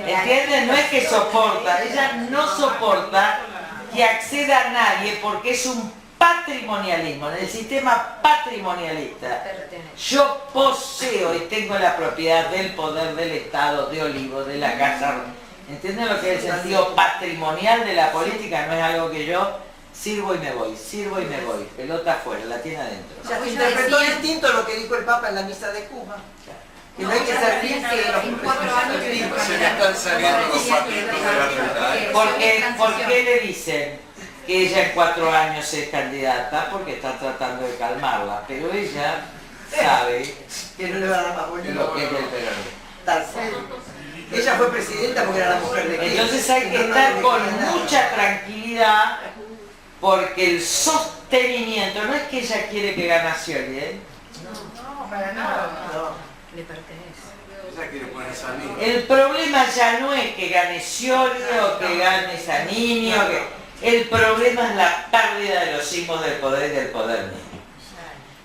¿Entienden? No es que soporta, ella no soporta que acceda a nadie porque es un patrimonialismo, en el sistema patrimonialista. Yo poseo y tengo la propiedad del poder del Estado, de Olivo, de la Casa. ¿Entienden lo que es el sentido patrimonial de la política? No es algo que yo sirvo y me voy, pelota afuera, la tiene adentro. Ya se interpretó distinto lo que dijo el Papa en la misa de Cuba. Que no hay que servir que los ¿Por qué le dicen que ella en 4 años es candidata? Porque está tratando de calmarla, pero ella sabe que no le va a dar más bolilla. lo que es del peronismo. Tal cual. Ella fue presidenta porque era la mujer de Kirchner. Entonces hay que estar con mucha tranquilidad, porque el sostenimiento, no es que ella quiere que gane Scioli, ¿eh? No, para nada. No. Le pertenece. Ella quiere poner Zanini. El problema ya no es que gane Scioli o que gane Zanini, el problema es la pérdida de los símbolos del poder y del poder mismo.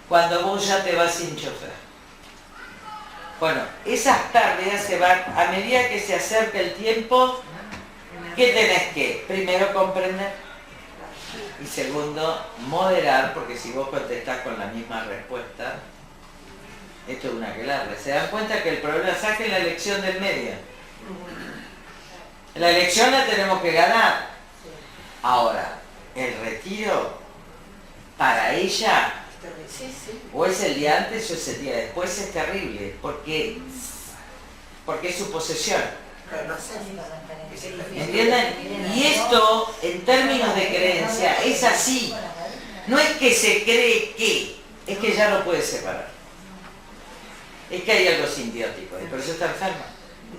Cuando vos ya te vas sin chofer. Bueno, esas pérdidas se van, a medida que se acerca el tiempo, ¿qué tenés que? Primero comprender y segundo, moderar, porque si vos contestás con la misma respuesta, esto es una aquelarre. Se dan cuenta que el problema, saquen la elección del medio. La elección la tenemos que ganar. Ahora, el retiro, para ella, o es el día antes o es el día después, es terrible, porque es su posesión. ¿Entienden? Y esto, en términos de creencia, es así. No es que se cree que, es que ya no puede separar. Es que hay algo simbiótico, y por eso está enferma.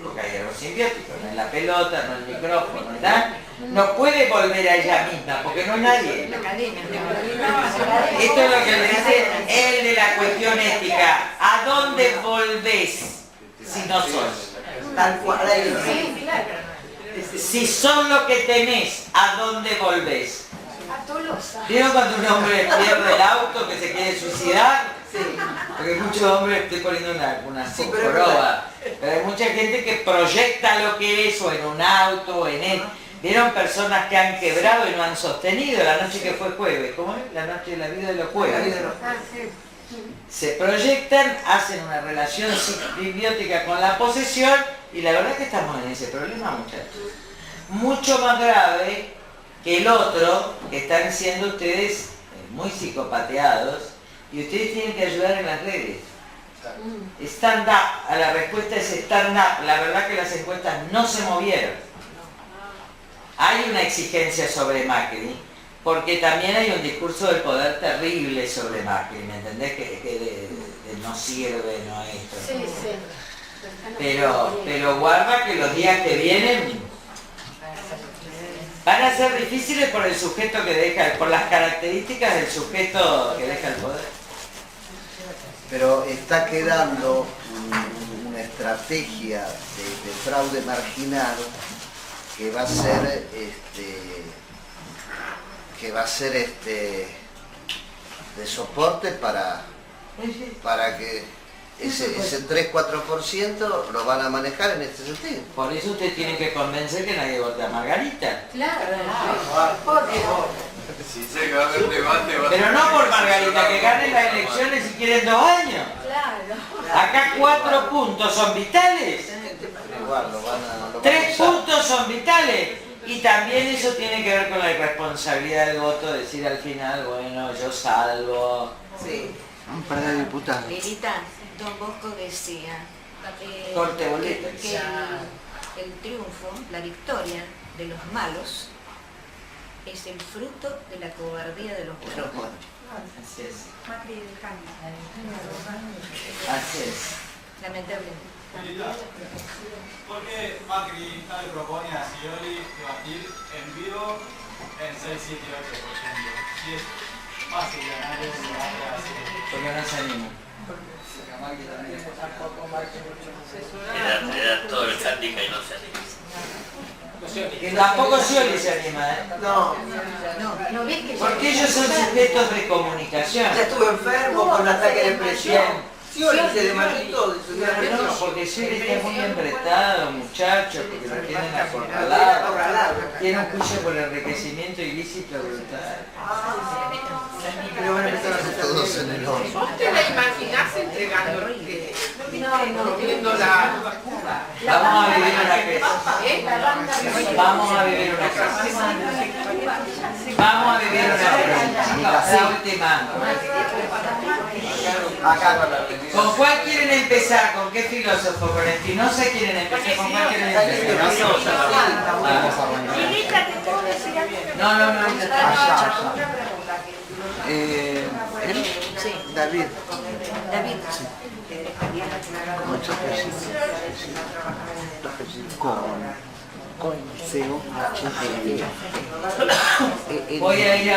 Porque hay algo simbiótico, no es la pelota, no es el micrófono, ¿verdad? No puede volver a ella misma, porque no es nadie. Esto es lo que le dice él de la cuestión ética. ¿A dónde volvés si no sos? Tal cual. Si son lo que tenés, ¿a dónde volvés? Tolosa. ¿Vieron cuando un hombre pierde el auto que se quiere suicidar? Sí. Porque muchos hombres, estoy poniendo una Sí, pero es joroba, pero hay mucha gente que proyecta lo que es, o en un auto, o en él. ¿Vieron personas que han quebrado y no han sostenido? La noche que fue jueves, ¿cómo es? La noche de la vida de los jueves. Se proyectan, hacen una relación simbiótica con la posesión, y la verdad que estamos en ese problema, muchachos. Mucho más grave que el otro, que están siendo ustedes muy psicopateados, y ustedes tienen que ayudar en las redes. Stand up, a la respuesta es stand up. La verdad que las encuestas no se movieron. Hay una exigencia sobre Macri, porque también hay un discurso del poder terrible sobre Macri, ¿me entendés? Que no sirve, no esto. Sí, sí. Pero guarda que los días que vienen van a ser difíciles por el sujeto que deja, por las características del sujeto que deja el poder. Pero está quedando una estrategia de fraude marginal que va a ser de soporte para que ese 3-4% lo van a manejar en este sentido. Por eso usted tiene que convencer que nadie vote a Margarita. Claro. Si sé que va a haber debate, va a Pero no por Margarita, que ganen las elecciones si quieren 2 años. Claro. Acá 4 puntos son vitales. Igual, lo van a 3 usar. puntos son vitales. Y también eso tiene que ver con la irresponsabilidad del voto, decir al final, bueno, yo salvo. Sí. Un par de diputados. Lilita, Don Bosco decía Corte boleta. que el triunfo, la victoria de los malos es el fruto de la cobardía de los buenos. Así es. Macri del cambio. Así es. Lamentablemente. ¿Por qué Macri no le propone a Scioli debatir en vivo en 6, 7, 8, por ejemplo? Si es fácil ganar un debate así. Porque no se anima. Le da todo el handicap y no se anima. Que tampoco Scioli se anima, ¿eh? No. ¿No ves que Porque ellos son sujetos de comunicación. Ya estuvo enfermo con ataque de depresión. Scioli se desmayó. No, porque Scioli está muy empretado, muchachos, porque lo tienen acorralado. Tiene un juicio por enriquecimiento ilícito brutal. Pero van a empezar a hacer Todos en el horno. ¿Vos te la imaginás entregando teniendo la... Vamos a vivir una crisis. Vamos a vivir una crisis. Vamos a vivir una crisis. La última. ¿Con cuál quieren empezar? ¿Con qué filósofo? ¿Con Espinoza quieren empezar? ¿Con cuál quieren empezar? Lilita, ¿te puedo decir algo? No, ya está. Sí. David. David. Muchos Con CEO. Voy a ir a...